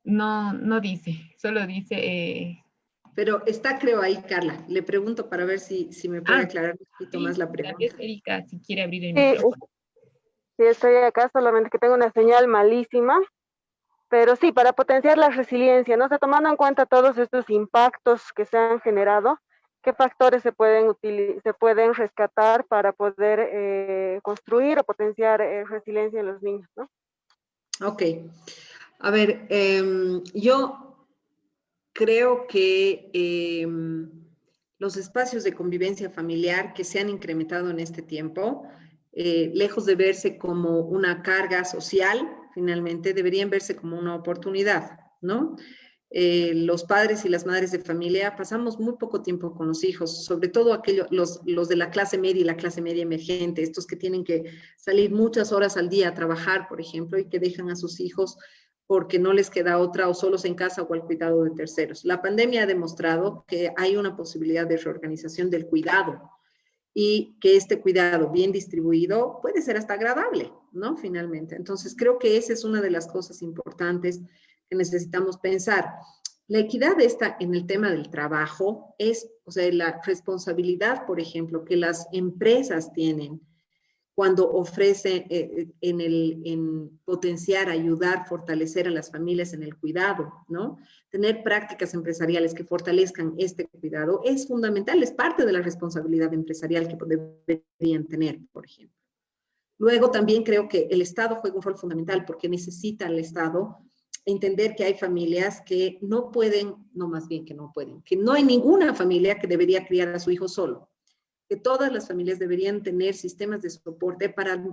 No dice, solo dice... Pero está, creo, ahí, Carla. Le pregunto para ver si me puede aclarar un poquito más la pregunta. Tal vez Erika, si quiere abrir el micrófono. Sí, estoy acá, solamente que tengo una señal malísima. Pero sí, para potenciar la resiliencia, ¿no? O sea, tomando en cuenta todos estos impactos que se han generado, qué factores se pueden rescatar para poder construir o potenciar resiliencia en los niños, ¿no? Ok. A ver, yo creo que los espacios de convivencia familiar que se han incrementado en este tiempo, lejos de verse como una carga social, finalmente deberían verse como una oportunidad, ¿no? Los padres y las madres de familia pasamos muy poco tiempo con los hijos, sobre todo los de la clase media y la clase media emergente, estos que tienen que salir muchas horas al día a trabajar, por ejemplo, y que dejan a sus hijos porque no les queda otra o solos en casa o al cuidado de terceros. La pandemia ha demostrado que hay una posibilidad de reorganización del cuidado y que este cuidado bien distribuido puede ser hasta agradable, ¿no? Finalmente. Entonces, creo que esa es una de las cosas importantes que necesitamos pensar. La equidad está en el tema del trabajo, es, o sea, la responsabilidad, por ejemplo, que las empresas tienen cuando ofrecen en potenciar, ayudar, fortalecer a las familias en el cuidado, ¿no? Tener prácticas empresariales que fortalezcan este cuidado es fundamental, es parte de la responsabilidad empresarial que deberían tener, por ejemplo. Luego también creo que el Estado juega un rol fundamental porque necesita el Estado entender que hay familias que no pueden, no más bien que no pueden, que no hay ninguna familia que debería criar a su hijo solo, que todas las familias deberían tener sistemas de soporte para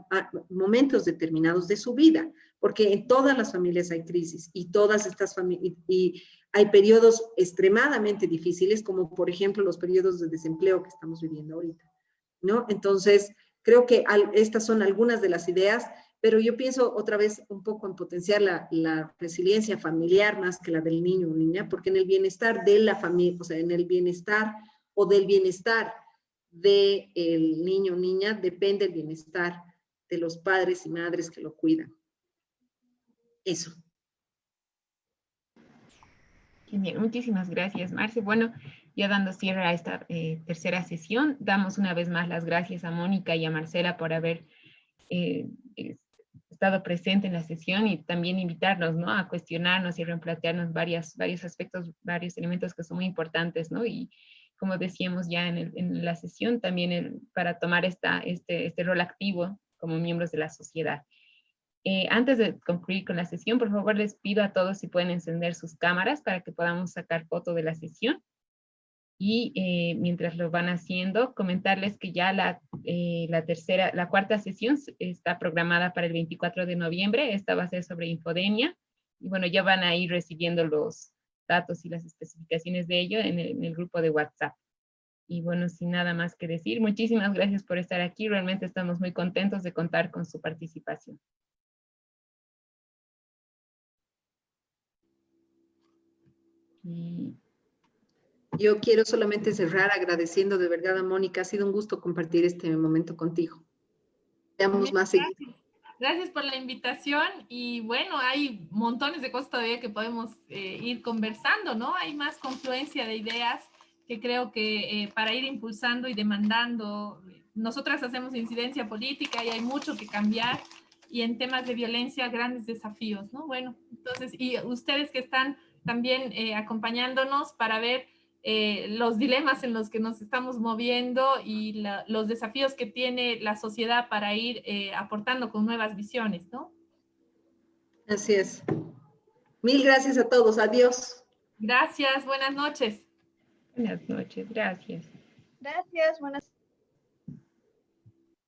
momentos determinados de su vida, porque en todas las familias hay crisis y todas estas familias, y hay periodos extremadamente difíciles, como por ejemplo los periodos de desempleo que estamos viviendo ahorita, ¿no? Entonces, creo que estas son algunas de las ideas, pero yo pienso otra vez un poco en potenciar la resiliencia familiar más que la del niño o niña, porque en el bienestar de la familia, o sea, en el bienestar o del bienestar del niño o niña depende el bienestar de los padres y madres que lo cuidan. Eso. Genial, muchísimas gracias, Marce. Bueno, ya dando cierre a esta tercera sesión, damos una vez más las gracias a Mónica y a Marcela por haber estado presente en la sesión y también invitarnos, ¿no?, a cuestionarnos y replantearnos varios aspectos, varios elementos que son muy importantes, ¿no? Y como decíamos ya en la sesión, también para tomar este rol activo como miembros de la sociedad. Antes de concluir con la sesión, por favor, les pido a todos si pueden encender sus cámaras para que podamos sacar foto de la sesión. Y mientras lo van haciendo, comentarles que ya la cuarta sesión está programada para el 24 de noviembre. Esta va a ser sobre infodemia. Y bueno, ya van a ir recibiendo los datos y las especificaciones de ello en el grupo de WhatsApp. Y bueno, sin nada más que decir, muchísimas gracias por estar aquí. Realmente estamos muy contentos de contar con su participación. Y yo quiero solamente cerrar agradeciendo de verdad a Mónica. Ha sido un gusto compartir este momento contigo. Veamos más seguido. Gracias por la invitación y bueno, hay montones de cosas todavía que podemos ir conversando, ¿no? Hay más confluencia de ideas que creo que para ir impulsando y demandando, nosotras hacemos incidencia política y hay mucho que cambiar y en temas de violencia grandes desafíos, ¿no? Bueno, entonces, y ustedes que están también acompañándonos para ver los dilemas en los que nos estamos moviendo y los desafíos que tiene la sociedad para ir aportando con nuevas visiones, ¿no? Así es. Mil gracias a todos. Adiós. Gracias. Buenas noches. buenas noches. Gracias. Gracias. Buenas